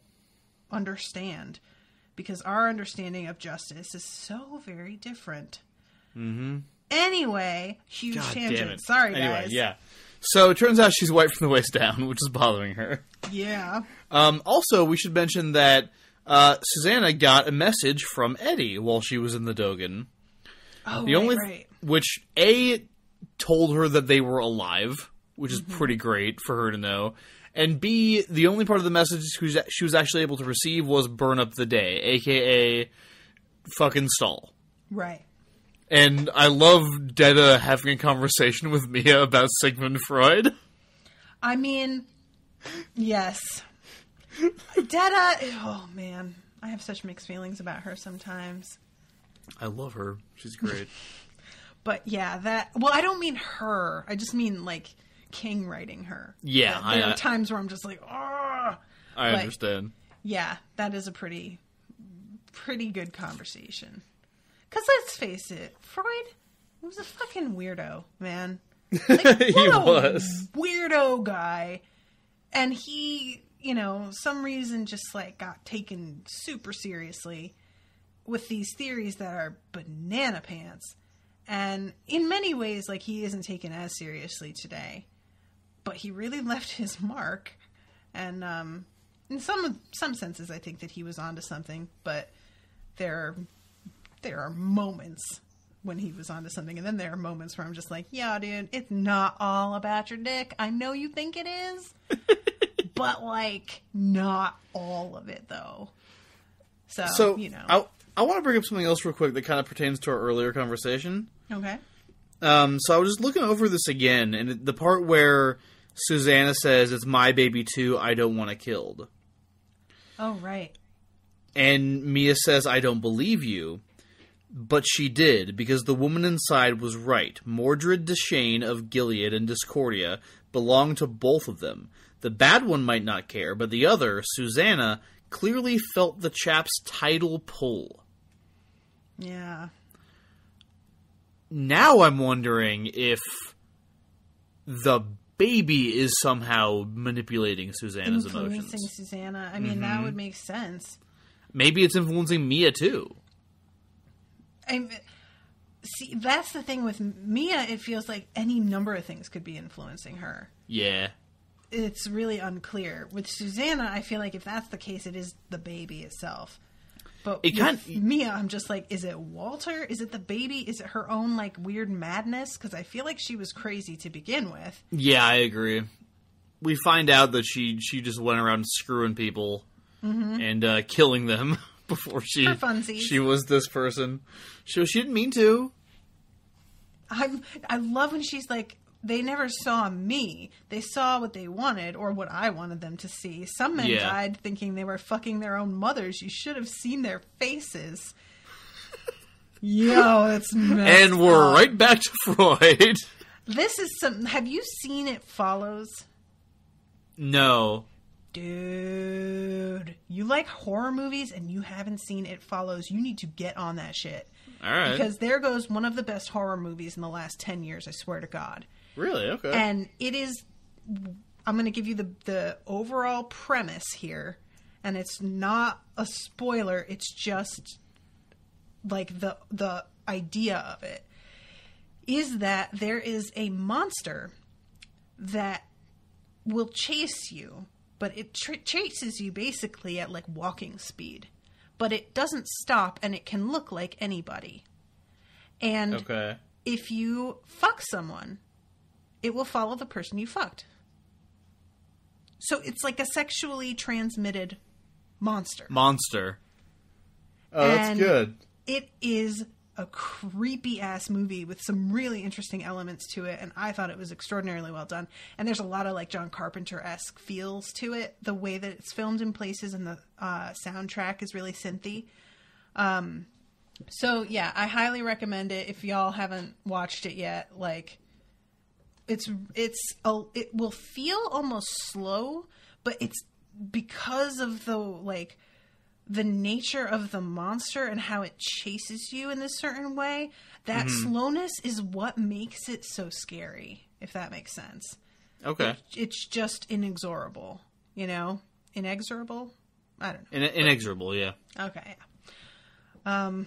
understand, because our understanding of justice is so very different. Mm-hmm. Anyway, huge tangent. Sorry, guys. Yeah. So it turns out she's white from the waist down, which is bothering her. Yeah. Also, we should mention that Susannah got a message from Eddie while she was in the Dogan. Oh, right. Which, A, told her that they were alive, which is pretty great for her to know. And B, the only part of the message she was actually able to receive was burn up the day, a.k.a. fucking stall. Right. And I love Detta having a conversation with Mia about Sigmund Freud. I mean, yes. Detta, oh man, I have such mixed feelings about her sometimes. I love her. She's great. But yeah, well, I don't mean her. I just mean, like, King writing her. Yeah. There are times where I'm just like, oh. I understand. Yeah, that is a pretty good conversation. Because let's face it, Freud was a fucking weirdo, man. Like, He was. Weirdo guy. And he, some reason just like got taken super seriously with these theories that are banana pants. And in many ways, like, he isn't taken as seriously today. But he really left his mark. And in some senses, I think that he was onto something. But there are moments when he was onto something. And then there are moments where I'm just like, yeah, dude, it's not all about your dick. I know you think it is. But, like, not all of it, though. So I want to bring up something else real quick that kind of pertains to our earlier conversation. Okay. So I was just looking over this again, and the part where Susannah says, "It's my baby too, I don't want it killed." Oh, right. And Mia says, "I don't believe you." But she did, because the woman inside was right. Mordred Deshane of Gilead and Discordia belonged to both of them. The bad one might not care, but the other, Susannah, clearly felt the chap's tidal pull. Yeah. Now I'm wondering if the baby is somehow manipulating Susannah's emotions. Influencing Susannah. I mean, that would make sense. Maybe it's influencing Mia, too. See, that's the thing with Mia. It feels like any number of things could be influencing her. Yeah. It's really unclear. With Susannah, I feel like if that's the case, it is the baby itself. But with Mia, I'm just like, is it Walter? Is it the baby? Is it her own, like, weird madness? Because I feel like she was crazy to begin with. Yeah, I agree. We find out that she just went around screwing people and killing them before she was this person. She didn't mean to. I love when she's like, they never saw me. They saw what they wanted, or what I wanted them to see. Some men died thinking they were fucking their own mothers. You should have seen their faces. Yo, that's messed And we're right back to Freud. This is some... Have you seen It Follows? No. Dude. You like horror movies and you haven't seen It Follows. You need to get on that shit. All right. Because there goes one of the best horror movies in the last 10 years, I swear to God. Really? Okay. And it is... I'm going to give you the overall premise here. And it's not a spoiler. It's just like the idea of it. Is that there is a monster that will chase you. But it chases you basically at like walking speed. But it doesn't stop and it can look like anybody. And if you fuck someone, it will follow the person you fucked. So it's like a sexually transmitted monster. Oh, that's good. It is a creepy ass movie with some really interesting elements to it, and I thought it was extraordinarily well done. And there's a lot of like John Carpenter-esque feels to it, the way that it's filmed in places, and the soundtrack is really synthy. So yeah, I highly recommend it if y'all haven't watched it yet. Like, it will feel almost slow, but it's because of the nature of the monster and how it chases you in this certain way. That slowness is what makes it so scary, if that makes sense. Okay. It's just inexorable, you know? Inexorable? I don't know. Inexorable, yeah. Okay, yeah.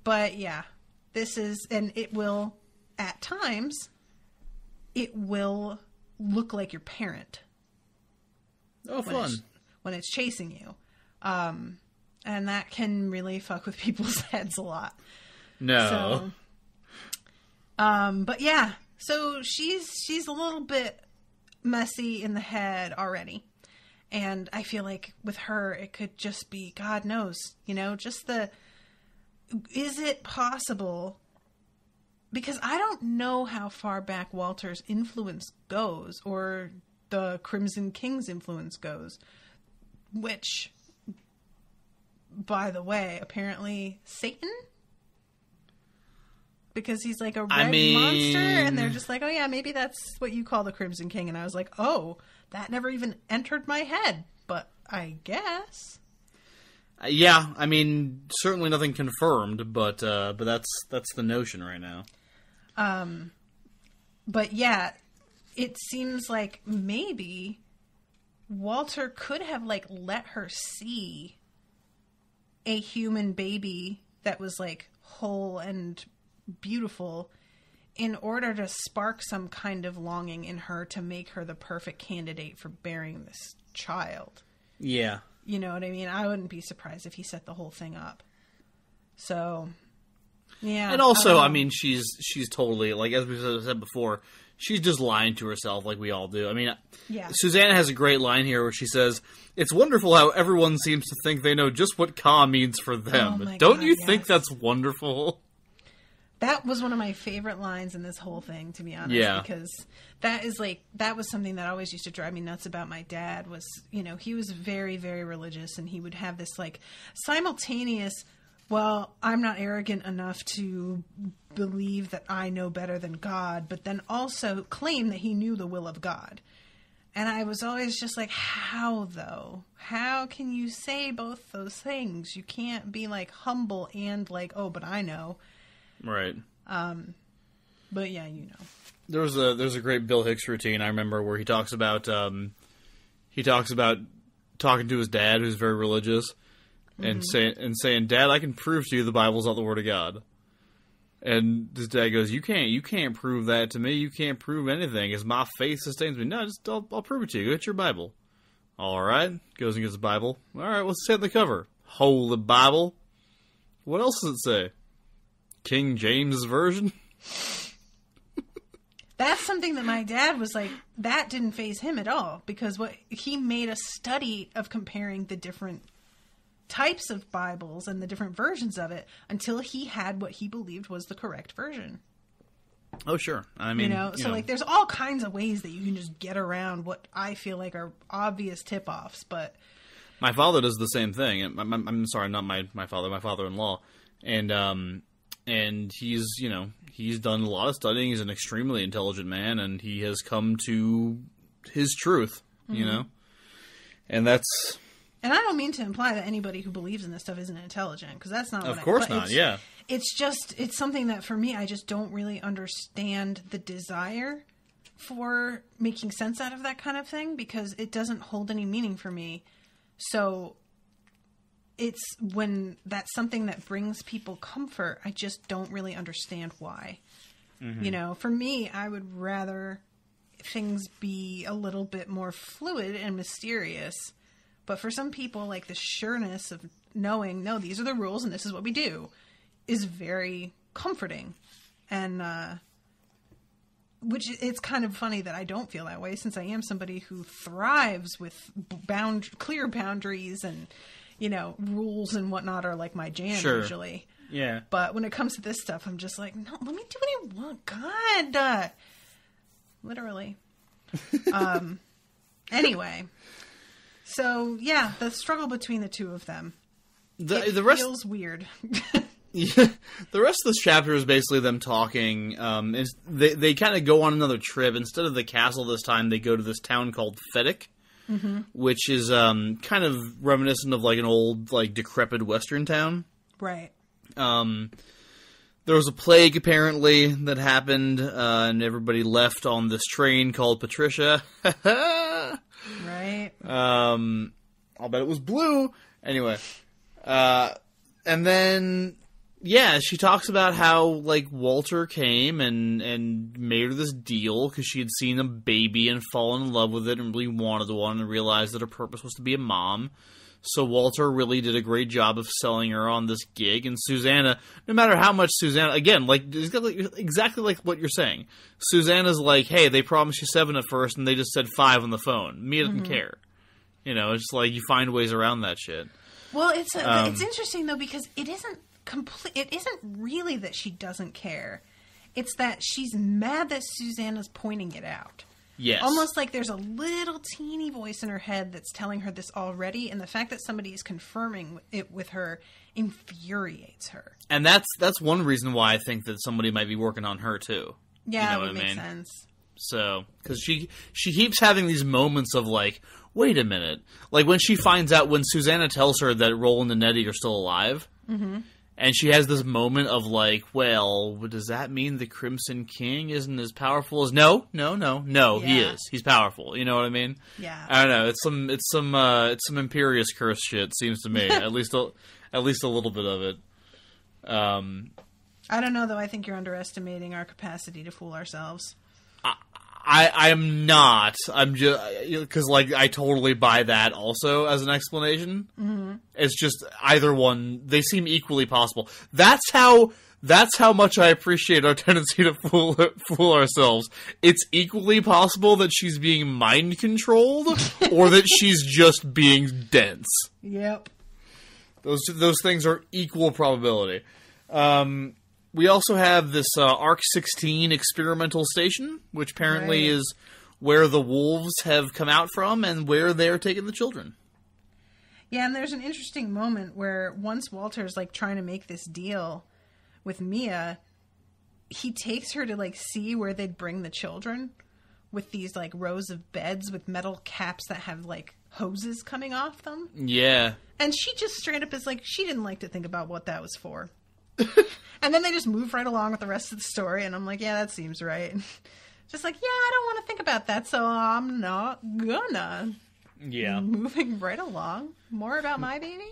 But yeah, this is, and it will, at times, it will look like your parent. Oh, fun. When it's chasing you. And that can really fuck with people's heads a lot. No. So, but yeah, so she's a little bit messy in the head already. And I feel like with her, it could just be, God knows, you know, just is it possible? Because I don't know how far back Walter's influence goes, or the Crimson King's influence goes, which, by the way, apparently Satan because he's like a red monster, and they're just like, oh yeah, maybe that's what you call the Crimson King. And I was like, oh, that never even entered my head, but I guess. Yeah, I mean, certainly nothing confirmed, but that's the notion right now. But yeah, it seems like maybe Walter could have like let her see a human baby that was like whole and beautiful in order to spark some kind of longing in her to make her the perfect candidate for bearing this child. Yeah. You know what I mean? I wouldn't be surprised if he set the whole thing up. So, yeah. And also, I mean, she's totally, like, as we said before, she's just lying to herself like we all do. I mean, yeah. Susannah has a great line here where she says, "It's wonderful how everyone seems to think they know just what Ka means for them. Oh Don't God, you yes. think that's wonderful?" That was one of my favorite lines in this whole thing, to be honest. Yeah. Because that was something that always used to drive me nuts about my dad was, you know, he was very, very religious, and he would have this like simultaneous, well, I'm not arrogant enough to believe that I know better than God, but then also claim that he knew the will of God. And I was always just like, how though? How can you say both those things? You can't be like humble and like, oh, but I know. Right. But yeah, you know. There's a great Bill Hicks routine I remember where he talks about talking to his dad, who's very religious, and saying, "Dad, I can prove to you the Bible's not the Word of God." And his dad goes, "You can't prove that to me. You can't prove anything. As my faith sustains me. No, I'll prove it to you. Go get your Bible." All right, goes and gets the Bible. All right, what's it say on the cover? Holy Bible. What else does it say? King James Version? That's something that my dad was like, that didn't faze him at all, because he made a study of comparing the different types of Bibles and the different versions of it until he had what he believed was the correct version. Oh, sure. I mean, like there's all kinds of ways that you can just get around what I feel like are obvious tip-offs, but my father does the same thing. I'm sorry, not my father, my father-in-law. And he's done a lot of studying. He's an extremely intelligent man, and he has come to his truth, you know? And that's... And I don't mean to imply that anybody who believes in this stuff isn't intelligent, because that's not what Of course not, yeah. It's something that, for me, I just don't really understand the desire for making sense out of that kind of thing, because it doesn't hold any meaning for me. So... it's when that's something that brings people comfort, I just don't really understand why. Mm-hmm. You know, for me, I would rather things be a little bit more fluid and mysterious. But for some people, like the sureness of knowing, no, these are the rules and this is what we do, is very comforting. And, which it's kind of funny that I don't feel that way, since I am somebody who thrives with clear boundaries and, you know, rules and whatnot are like my jam usually. Yeah. But when it comes to this stuff, I'm just like, no, let me do what I want. God. Literally. Anyway. So, yeah, the struggle between the two of them. The rest feels weird. Yeah, the rest of this chapter is basically them talking. They kind of go on another trip. Instead of the castle this time, they go to this town called Fethick. Mm-hmm. Which is kind of reminiscent of like an old, like decrepit Western town. Right. There was a plague apparently that happened, and everybody left on this train called Patricia. Right. I'll bet it was blue. Anyway, and then. Yeah, she talks about how, like, Walter came and made her this deal because she had seen a baby and fallen in love with it and really wanted one and realized that her purpose was to be a mom. So Walter really did a great job of selling her on this gig. And Susannah, no matter how much Susannah, again, like, exactly like what you're saying. Susannah's like, hey, they promised you 7 at first and they just said 5 on the phone. Mia doesn't care. You know, it's like you find ways around that shit. Well, it's interesting, though, because it isn't really that she doesn't care. It's that she's mad that Susannah's pointing it out. Yes. Almost like there's a little teeny voice in her head that's telling her this already, and the fact that somebody is confirming it with her infuriates her. And that's one reason why I think that somebody might be working on her, too. Yeah, you know that would make sense. So, because she keeps having these moments of like, wait a minute. Like when she finds out, when Susannah tells her that Roland and Nettie are still alive, and she has this moment of like, well, does that mean the Crimson King isn't as powerful as... No, he is. He's powerful. You know what I mean? Yeah. I don't know. It's some Imperious curse shit, seems to me. at least a little bit of it. I don't know, though. I think you're underestimating our capacity to fool ourselves. I'm not. I'm just... Because, like, I totally buy that also as an explanation. Mm-hmm. It's just either one. They seem equally possible. That's how much I appreciate our tendency to fool ourselves. It's equally possible that she's being mind-controlled or that she's just being dense. Yep. Those things are equal probability. We also have this ARC-16 experimental station, which apparently is where the wolves have come out from and where they're taking the children. Yeah, and there's an interesting moment where once Walter's like trying to make this deal with Mia, he takes her to like see where they'd bring the children with these like rows of beds with metal caps that have like hoses coming off them. Yeah. And she just straight up is like, she didn't like to think about what that was for. And then they just move right along with the rest of the story, and I'm like, yeah, that seems right. Just like, yeah, I don't want to think about that, so I'm not gonna. Yeah. Moving right along. More about my baby?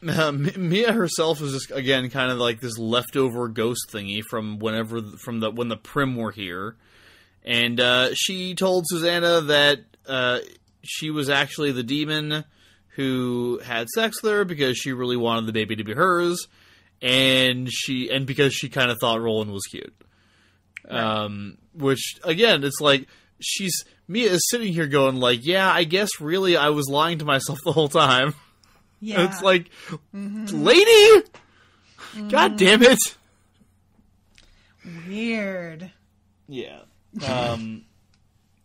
Mia herself is just, again, kind of like this leftover ghost thingy from when the Prim were here. And she told Susannah that she was actually the demon who had sex with her because she really wanted the baby to be hers. And because she kind of thought Roland was cute. Right. Which, again, it's like, Mia is sitting here going like, yeah, I guess really I was lying to myself the whole time. Yeah. And it's like, lady! God damn it! Weird. Yeah.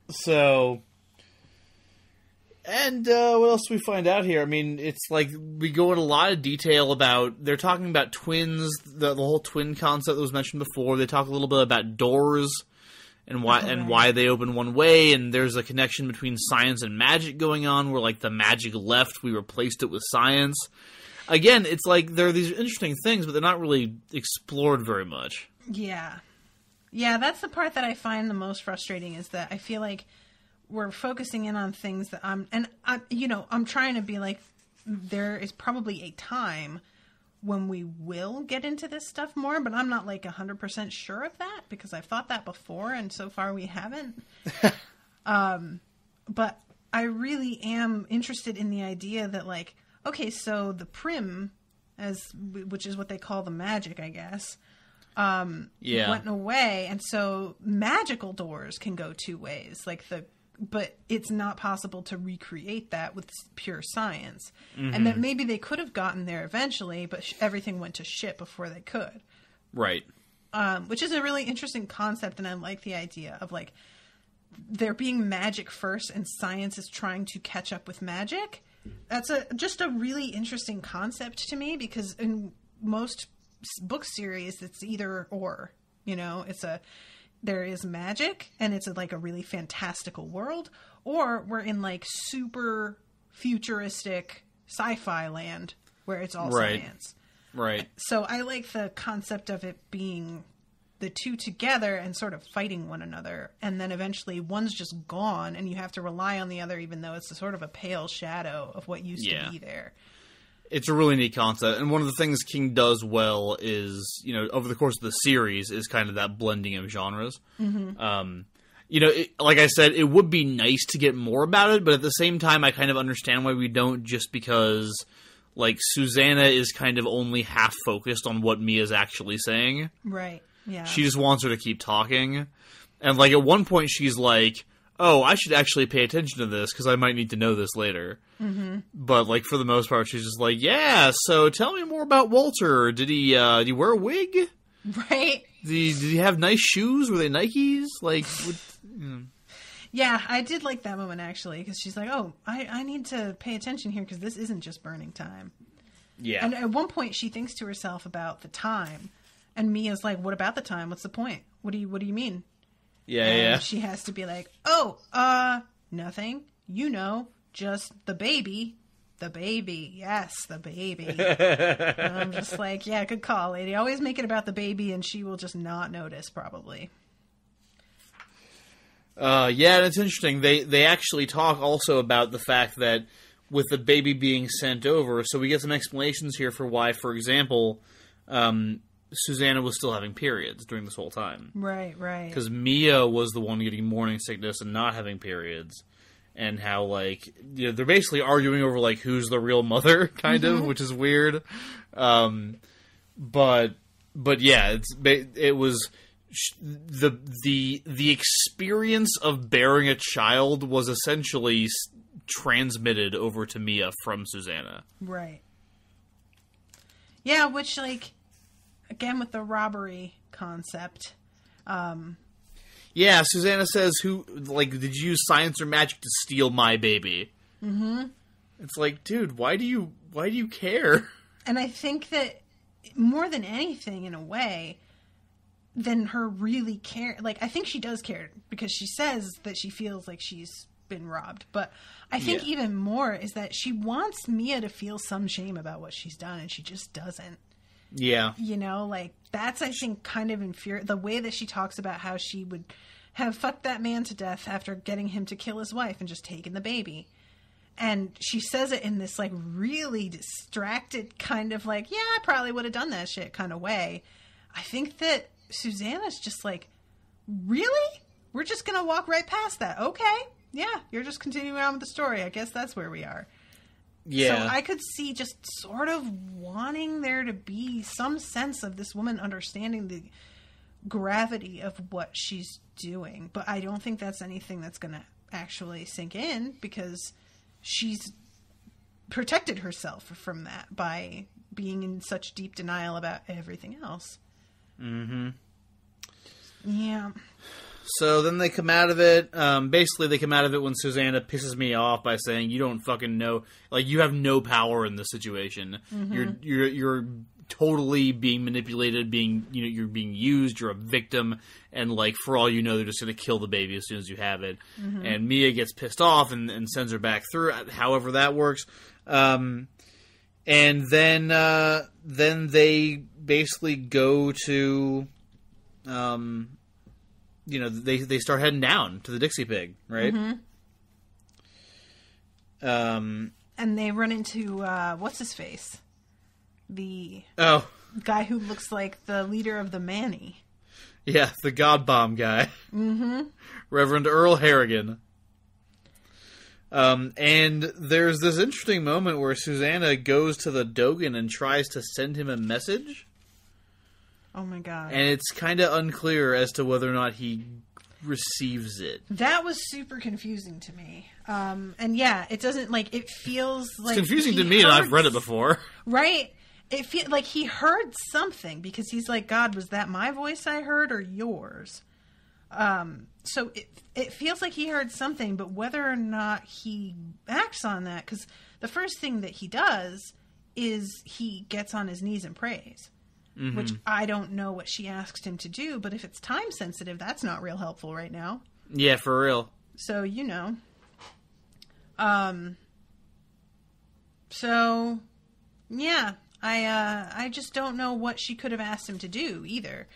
So... And what else do we find out here? I mean, it's like we go into a lot of detail about... They're talking about twins, the whole twin concept that was mentioned before. They talk a little bit about doors and why they open one way. And there's a connection between science and magic going on where, like, the magic left, we replaced it with science. Again, it's like there are these interesting things, but they're not really explored very much. Yeah. Yeah, that's the part that I find the most frustrating is that I feel like we're focusing in on things that I'm trying to be like, there is probably a time when we will get into this stuff more, but I'm not like 100% sure of that because I've thought that before and so far we haven't. But I really am interested in the idea that like, okay, so the Prim, which is what they call the magic, I guess, went away. And so magical doors can go two ways, but it's not possible to recreate that with pure science. Mm-hmm. And that maybe they could have gotten there eventually, but everything went to shit before they could. Right. Which is a really interesting concept, and I like the idea of, like, there being magic first and science is trying to catch up with magic. That's just a really interesting concept to me, because in most book series, it's either or, there is magic and it's like a really fantastical world, or we're in like super futuristic sci-fi land where it's all science. Right. So I like the concept of it being the two together and sort of fighting one another. And then eventually one's just gone and you have to rely on the other, even though it's a sort of a pale shadow of what used to be there. It's a really neat concept, and one of the things King does well is, over the course of the series, is kind of that blending of genres. Mm-hmm. Like I said, it would be nice to get more about it, but at the same time, I kind of understand why we don't, just because, like, Susannah is kind of only half focused on what Mia's actually saying. Right, yeah. She just wants her to keep talking, and, like, at one point, she's like, oh, I should actually pay attention to this, because I might need to know this later. Mm-hmm. But, like, for the most part, she's just like, yeah, so tell me more about Walter. Did he wear a wig? Right. Did he have nice shoes? Were they Nikes? Like, Yeah, I did like that moment, actually, because she's like, oh, I need to pay attention here because this isn't just burning time. Yeah. And at one point, she thinks to herself about the time. And Mia's like, what about the time? What's the point? What do you mean? Yeah, and yeah. she has to be like, nothing. You know, just the baby. The baby. Yes, the baby. And I'm just like, yeah, good call, lady. Always make it about the baby and she will just not notice, probably. Yeah, and it's interesting. They actually talk also about the fact that with the baby being sent over, so we get some explanations here for why, for example, Susannah was still having periods during this whole time. Right. Because Mia was the one getting morning sickness and not having periods. And how, like, you know, they're basically arguing over, like, who's the real mother, kind of, which is weird. But yeah, it was... The experience of bearing a child was essentially transmitted over to Mia from Susannah. Right. Yeah, which, like, again with the robbery concept. Yeah, Susannah says, did you use science or magic to steal my baby? Mm-hmm. It's like, dude, why do you care? And I think that more than anything, in a way, than her really care. Like, I think she does care because she says that she feels like she's been robbed. But I think even more is that she wants Mia to feel some shame about what she's done, and she just doesn't. Yeah. You know, like, that's, I think, kind of infuriating. The way that she talks about how she would have fucked that man to death after getting him to kill his wife and just taken the baby. And she says it in this, like, really distracted kind of, like, yeah, I probably would have done that shit kind of way. I think that Susannah's just like, really? We're just going to walk right past that. Okay. Yeah, you're just continuing on with the story. I guess that's where we are. Yeah. So I could see just sort of wanting there to be some sense of this woman understanding the gravity of what she's doing. But I don't think that's anything that's going to actually sink in because she's protected herself from that by being in such deep denial about everything else. Mm-hmm. Yeah. So then they come out of it. Basically, they come out of it when Susannah pisses me off by saying, "You don't fucking know. Like, you have no power in this situation. Mm-hmm. You're totally being manipulated. You're being used. You're a victim. And like, for all you know, they're just going to kill the baby as soon as you have it." Mm-hmm. And Mia gets pissed off and sends her back through. However that works. And then they basically go to, they start heading down to the Dixie Pig, right? Mm-hmm. And they run into, what's his face? The guy who looks like the leader of the Manny. Yeah, the God Bomb guy. Mm-hmm. Reverend Earl Harrigan. And there's this interesting moment where Susannah goes to the Dogan and tries to send him a message. Oh my god. And it's kind of unclear as to whether or not he receives it. That was super confusing to me. And yeah, it doesn't, like, it feels like... It's confusing to me, and I've read it before. Right? It feels like he heard something, because he's like, God, was that my voice I heard or yours? So it feels like he heard something, but whether or not he acts on that, because the first thing that he does is he gets on his knees and prays. Mm-hmm. Which I don't know what she asked him to do, but if it's time sensitive, that's not real helpful right now. Yeah, for real. So, you know. So, yeah. I just don't know what she could have asked him to do, either.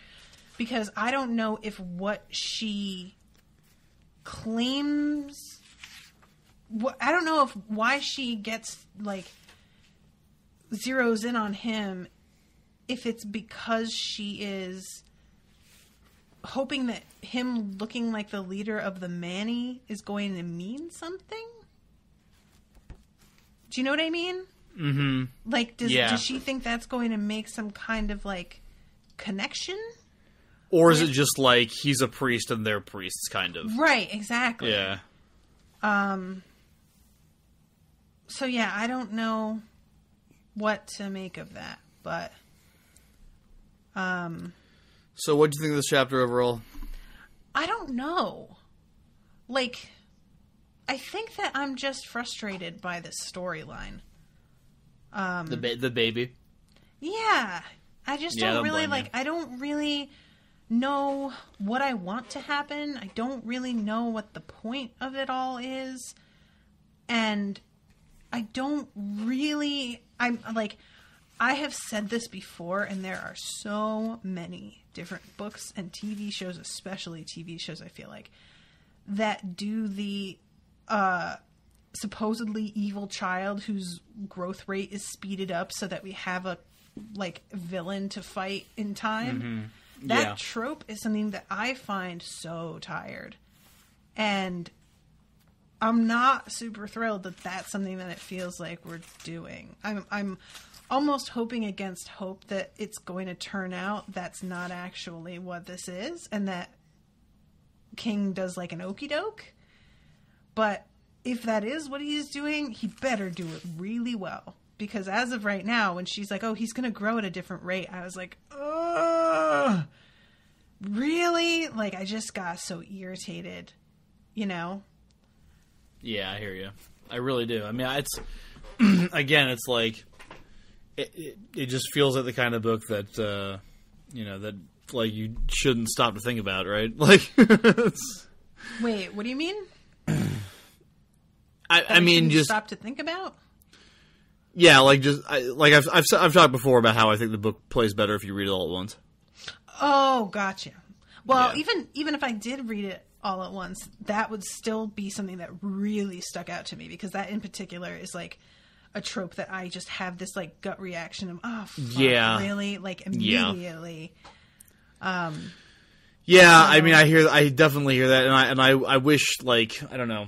Because I don't know if what she claims... I don't know if why she gets, like, zeroes in on him... If it's because she is hoping that him looking like the leader of the Manny is going to mean something? Do you know what I mean? Mm-hmm. Like, does she think that's going to make some kind of, like, connection? Or is it just like he's a priest and they're priests, kind of? Right, exactly. Yeah. So, yeah, I don't know what to make of that, but... So what do you think of this chapter overall? I don't know. like, I think that I'm just frustrated by this storyline. The baby. Yeah. I just don't really, like, I don't really know what I want to happen. I don't really know what the point of it all is. And I don't really, I'm like, I have said this before, and there are so many different books and TV shows, especially TV shows, I feel like, that do the supposedly evil child whose growth rate is speeded up so that we have a, like, villain to fight in time. Mm-hmm. That trope is something that I find so tired. And I'm not super thrilled that that's something that it feels like we're doing. I'm almost hoping against hope that it's going to turn out that's not actually what this is, and that King does like an okey doke. But if that is what he's doing, he better do it really well. Because as of right now, when she's like, oh, he's going to grow at a different rate, I was like, ugh, really? Like, I just got so irritated, you know? Yeah, I hear you. I really do. I mean, it's, again, it's like, it just feels like the kind of book that, you know, that, like, you shouldn't stop to think about, right? Like, wait, what do you mean? I mean, just stop to think about. Yeah, like just I've talked before about how I think the book plays better if you read it all at once. Oh, gotcha. Well, yeah. even if I did read it all at once, that would still be something that really stuck out to me, because that in particular is like a trope that I just have this like gut reaction of, oh, fuck, really, like immediately. Yeah, I mean, I definitely hear that, and I wish, like, I don't know,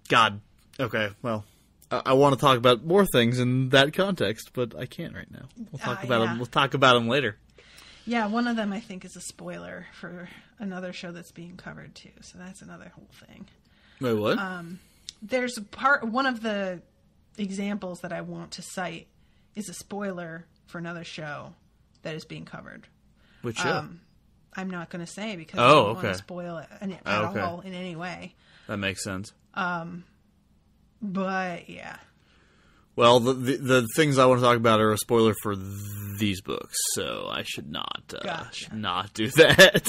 God. Okay, well, I want to talk about more things in that context, but I can't right now. We'll talk about them. We'll talk about them later. Yeah, one of them I think is a spoiler for another show that's being covered too. So that's another whole thing. Wait, what? There's one of the examples that I want to cite is a spoiler for another show that is being covered. Which show? I'm not going to say because I don't want to spoil it at all in any way. That makes sense. But yeah. Well, the things I want to talk about are a spoiler for these books, so I should not do that.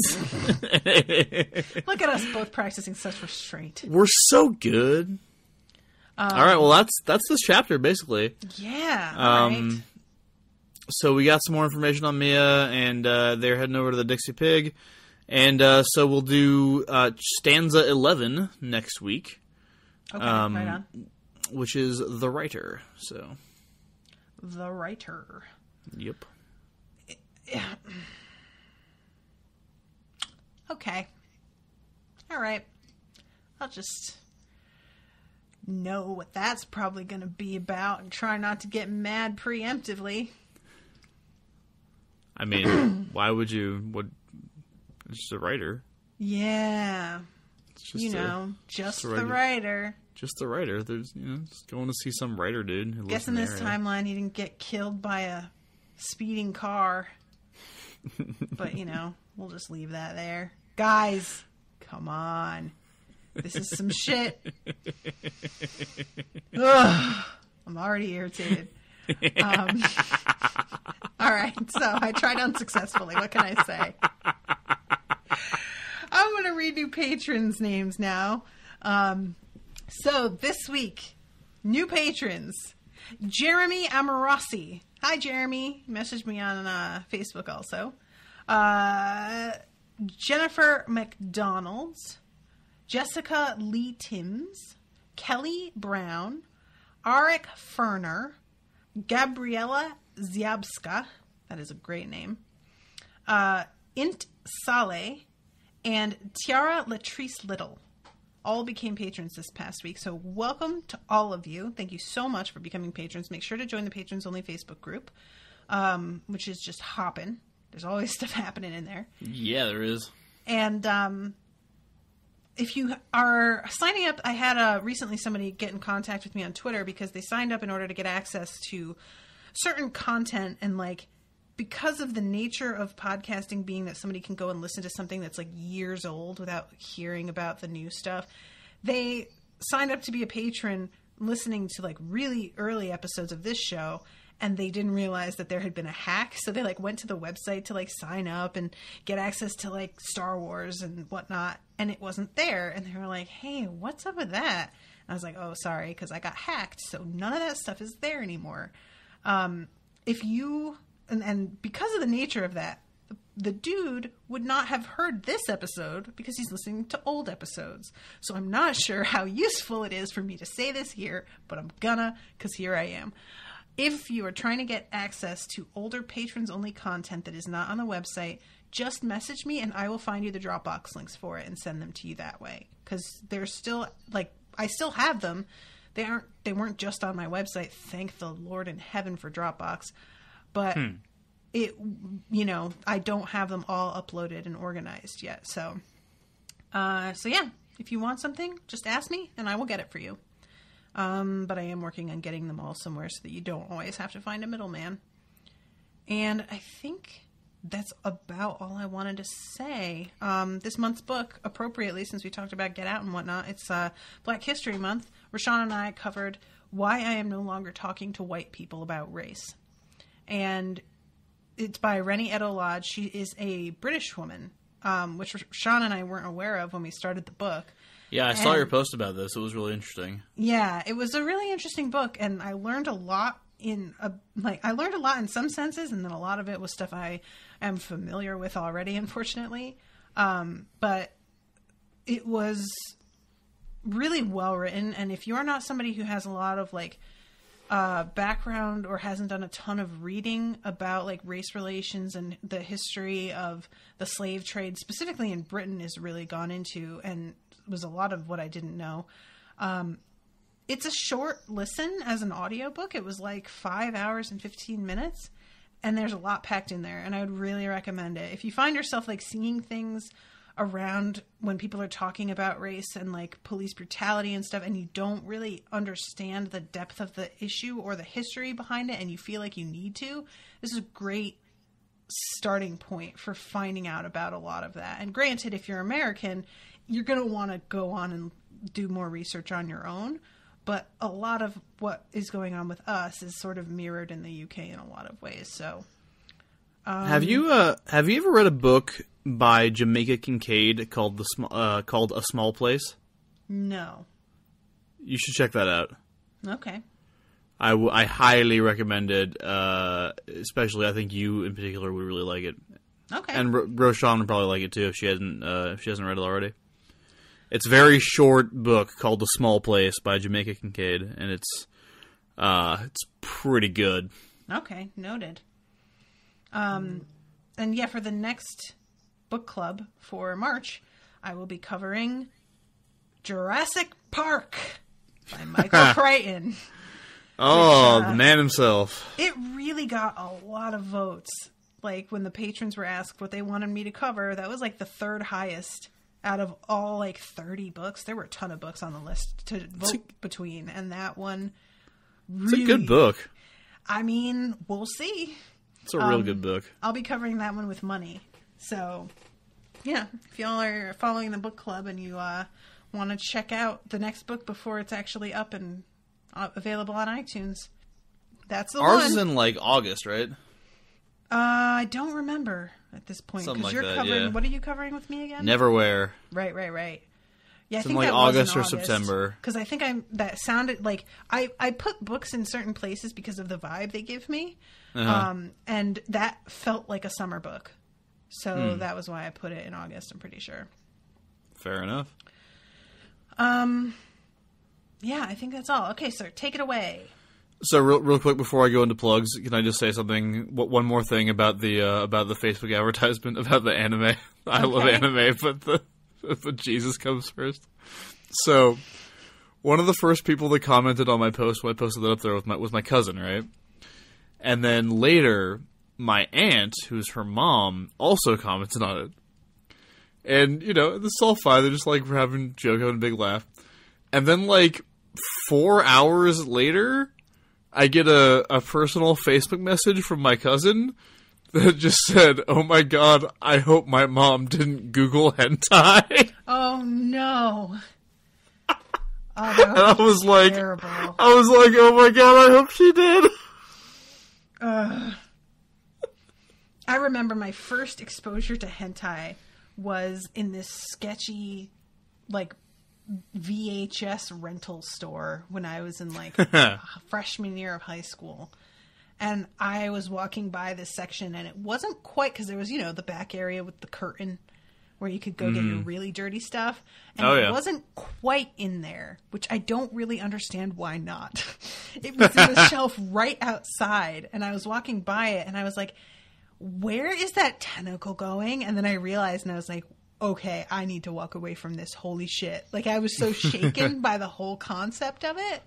Look at us both practicing such restraint. We're so good. All right, well that's this chapter basically. Yeah. Right. So we got some more information on Mia, and they're heading over to the Dixie Pig, and so we'll do stanza 11 next week. Okay, right on. Which is the writer. So, the writer. Yep. Yeah. Okay. All right. I'll just know what that's probably going to be about and try not to get mad preemptively. I mean, why would you? It's just a writer. Yeah. Just the writer. Just the writer. There's, just going to see some writer dude. Who Guess in this timeline he didn't get killed by a speeding car. But, we'll just leave that there. Guys, come on. This is some shit. Ugh, I'm already irritated. All right, so I tried unsuccessfully. What can I say? I'm going to read new patrons' names now. So this week, new patrons. Jeremy Amorossi. Hi, Jeremy. Message me on Facebook also. Jennifer McDonald. Jessica Lee Timms. Kelly Brown. Arik Ferner. Gabriela Ziabska. That is a great name. Int Saleh. And Tiara Latrice Little all became patrons this past week. So welcome to all of you. Thank you so much for becoming patrons. Make sure to join the Patrons Only Facebook group, which is just hopping. There's always stuff happening in there. Yeah, there is. And if you are signing up, I had recently somebody get in contact with me on Twitter because they signed up in order to get access to certain content, and because of the nature of podcasting being that somebody can go and listen to something that's years old without hearing about the new stuff, they signed up to be a patron listening to like really early episodes of this show, and they didn't realize that there had been a hack. So they like went to the website to like sign up and get access to like Star Wars and whatnot. And it wasn't there. And they were like, hey, what's up with that? And I was like, oh, sorry, because I got hacked. So none of that stuff is there anymore. If you, and because of the nature of that, the dude would not have heard this episode because he's listening to old episodes. So I'm not sure how useful it is for me to say this here, but I'm gonna, because here I am. If you are trying to get access to older patrons-only content that is not on the website, just message me and I will find you the Dropbox links for it and send them to you that way. Because they're still, like, I still have them. They weren't just on my website. Thank the Lord in heaven for Dropbox. But I don't have them all uploaded and organized yet. So yeah, if you want something, just ask me and I will get it for you. But I am working on getting them all somewhere so that you don't always have to find a middleman. And I think that's about all I wanted to say. This month's book, appropriately, since we talked about Get Out and whatnot, it's Black History Month. Rashawn and I covered Why I Am No Longer Talking to White People About Race. And it's by Rennie Edo-Lodge. She is a British woman, which Rashawn and I weren't aware of when we started the book. Yeah, I saw your post about this. It was really interesting. Yeah, it was a really interesting book, and I learned a lot in some senses, and then a lot of it was stuff I am familiar with already, unfortunately. But it was really well written, and if you're not somebody who has a lot of background or hasn't done a ton of reading about like race relations and the history of the slave trade, specifically in Britain, is really gone into, and was a lot of what I didn't know. It's a short listen as an audiobook. It was like 5 hours and 15 minutes, and there's a lot packed in there, and I would really recommend it. If you find yourself like seeing things around when people are talking about race and like police brutality and stuff, and you don't really understand the depth of the issue or the history behind it, and you feel like you need to, this is a great starting point for finding out about a lot of that. And granted, if you're American, you're going to want to go on and do more research on your own. But a lot of what is going on with us is sort of mirrored in the UK in a lot of ways. So, have you ever read a book by Jamaica Kincaid called A Small Place? No. You should check that out. Okay. I highly recommend it. Especially, I think you in particular would really like it. Okay. And Roshan would probably like it too if she hasn't read it already. It's a very short book called A Small Place by Jamaica Kincaid, and it's pretty good. Okay, noted. And yeah, for the next book club for March, I will be covering Jurassic Park by Michael Crichton. Oh, the man himself. It really got a lot of votes. Like, when the patrons were asked what they wanted me to cover, that was like the third highest out of all like 30 books. There were a ton of books on the list to vote between, and that one really... It's a good book. I mean, we'll see. It's a real good book. I'll be covering that one with money. So, yeah, if y'all are following the book club and you want to check out the next book before it's actually up and available on iTunes, that's the one. Ours is in like August, right? I don't remember at this point. Something like you're that, covering, yeah. What are you covering with me again? Neverwhere. Right. Yeah, It's I think in like that August was or in September. Because I think that sounded like I put books in certain places because of the vibe they give me, and that felt like a summer book. So that was why I put it in August. I'm pretty sure. Fair enough. Yeah, I think that's all. Okay, sir, take it away. So real quick before I go into plugs, can I just say something? One more thing about the Facebook advertisement about the anime. I love anime, but Jesus comes first. So one of the first people that commented on my post when I posted that up there was my cousin, right? And then later, my aunt, who's her mom, also commented on it. And this is all fine. They're just like having a big laugh. And then like 4 hours later, I get a personal Facebook message from my cousin that just said, "Oh my god, I hope my mom didn't Google hentai." Oh no. Oh, that And I was terrible. like, oh my god, I hope she did. I remember my first exposure to hentai was in this sketchy, like, VHS rental store when I was in, like, freshman year of high school. And I was walking by this section, and it wasn't quite, because there was, you know, the back area with the curtain where you could go get your really dirty stuff. And it wasn't quite in there, which I don't really understand why not. It was in the shelf right outside, and I was walking by it, and I was like, where is that tentacle going? And then I realized, and I was like, okay, I need to walk away from this. Holy shit. Like, I was so shaken by the whole concept of it.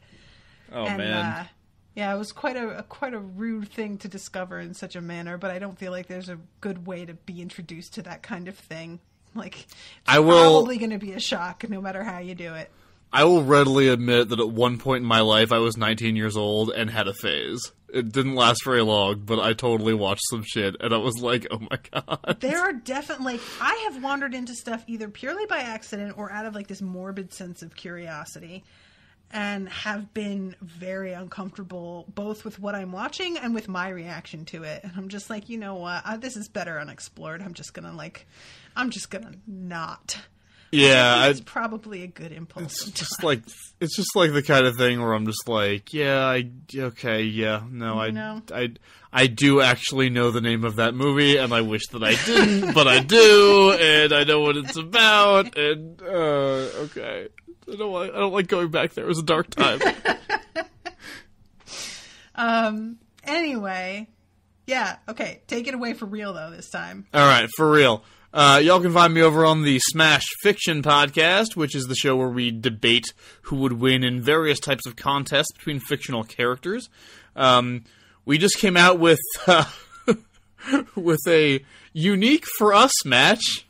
Oh, man. Yeah, it was quite a rude thing to discover in such a manner, but I don't feel like there's a good way to be introduced to that kind of thing. Like, it's probably going to be a shock no matter how you do it. I will readily admit that at one point in my life I was 19 years old and had a phase. It didn't last very long, but I totally watched some shit, and I was like, oh my god. There are definitely, like, I have wandered into stuff either purely by accident or out of, like, this morbid sense of curiosity, and have been very uncomfortable both with what I'm watching and with my reaction to it. And I'm just like, you know what? This is better unexplored. I'm just gonna not. Yeah, it's probably a good impulse. It's just like the kind of thing where I'm just like, I do actually know the name of that movie, and I wish that I didn't, but I do, and I know what it's about, and okay. I don't like going back there. It was a dark time. Anyway, yeah, okay. Take it away for real, though, this time. All right, for real. Y'all can find me over on the Smash Fiction podcast, which is the show where we debate who would win in various types of contests between fictional characters. We just came out with with a unique for us match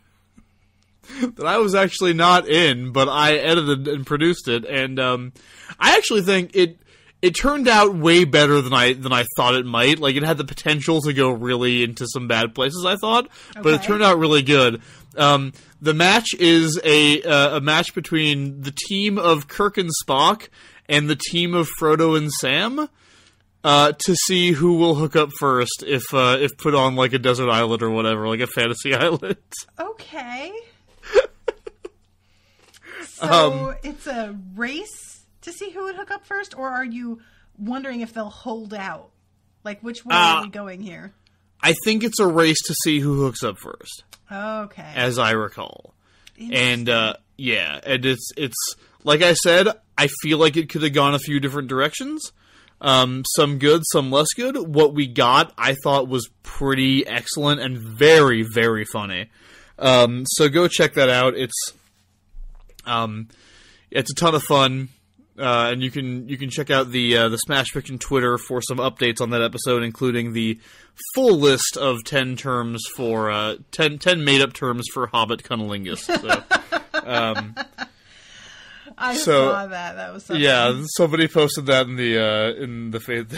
that I was actually not in, but I edited and produced it, and I actually think it turned out way better than I thought it might. Like, it had the potential to go really into some bad places, I thought, but it turned out really good. The match is a match between the team of Kirk and Spock and the team of Frodo and Sam to see who will hook up first if put on, like, a desert island or whatever, like a fantasy island. Okay. So it's a race to see who would hook up first, or are you wondering if they'll hold out? Like, which way are we going here? I think it's a race to see who hooks up first. Okay. As I recall. And, yeah, and it's, like I said, I feel like it could have gone a few different directions. Some good, some less good. What we got, I thought, was pretty excellent and very, very funny. So go check that out. It's a ton of fun, and you can check out the Smash Fiction Twitter for some updates on that episode, including the full list of 10 terms for 10 made up terms for Hobbit cunnilingus. So, I saw that. That was something. Yeah, somebody posted that in the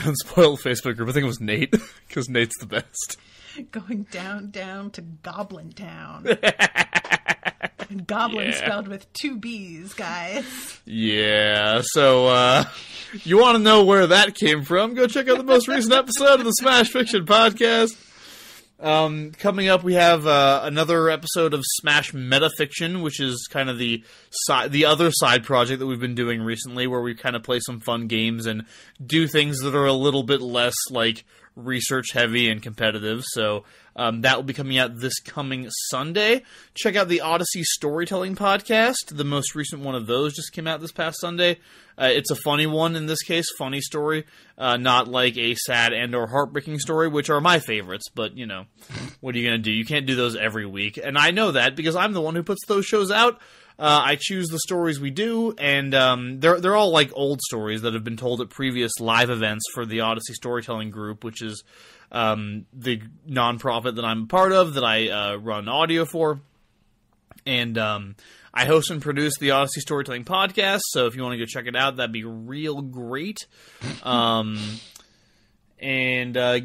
Unspoiled Facebook group. I think it was Nate, because Nate's the best. Going down to Goblin Town. Goblin spelled with 2 B's, guys. Yeah, so you want to know where that came from, go check out the most recent episode of the Smash Fiction podcast. Coming up, we have another episode of Smash Metafiction, which is kind of the other side project that we've been doing recently, where we kind of play some fun games and do things that are a little bit less, like, research heavy and competitive. So that will be coming out this coming Sunday. Check out the Odyssey Storytelling podcast. The most recent one of those just came out this past Sunday. It's a funny one in this case, funny story, not like a sad and or heartbreaking story, which are my favorites, but, you know, what are you going to do? You can't do those every week, and I know that because I'm the one who puts those shows out. I choose the stories we do, and they're all like old stories that have been told at previous live events for the Odyssey Storytelling Group, which is the nonprofit that I'm a part of, that I run audio for. And I host and produce the Odyssey Storytelling podcast, so if you want to go check it out, that'd be real great. And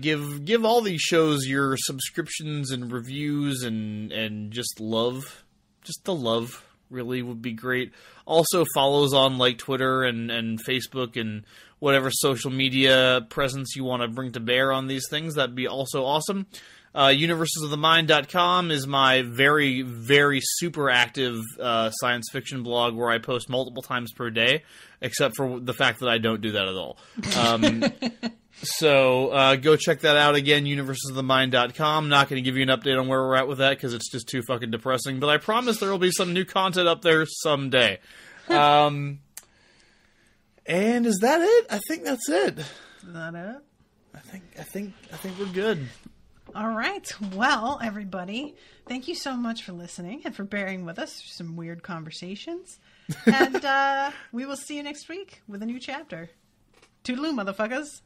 give all these shows your subscriptions and reviews and just love. Just the love. really would be great. Also follows on like Twitter and Facebook and whatever social media presence you want to bring to bear on these things. That'd be also awesome. Universesofthemind.com is my very, very super active science fiction blog where I post multiple times per day, except for the fact that I don't do that at all. So go check that out again, universesofthemind.com. Not going to give you an update on where we're at with that because it's just too fucking depressing, but I promise there will be some new content up there someday. And is that it? I think that's it. Is that it? I think we're good. All right. Well, everybody, thank you so much for listening and for bearing with us through some weird conversations. And we will see you next week with a new chapter. Toodaloo, motherfuckers.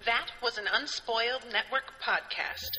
That was an Unspoiled Network podcast.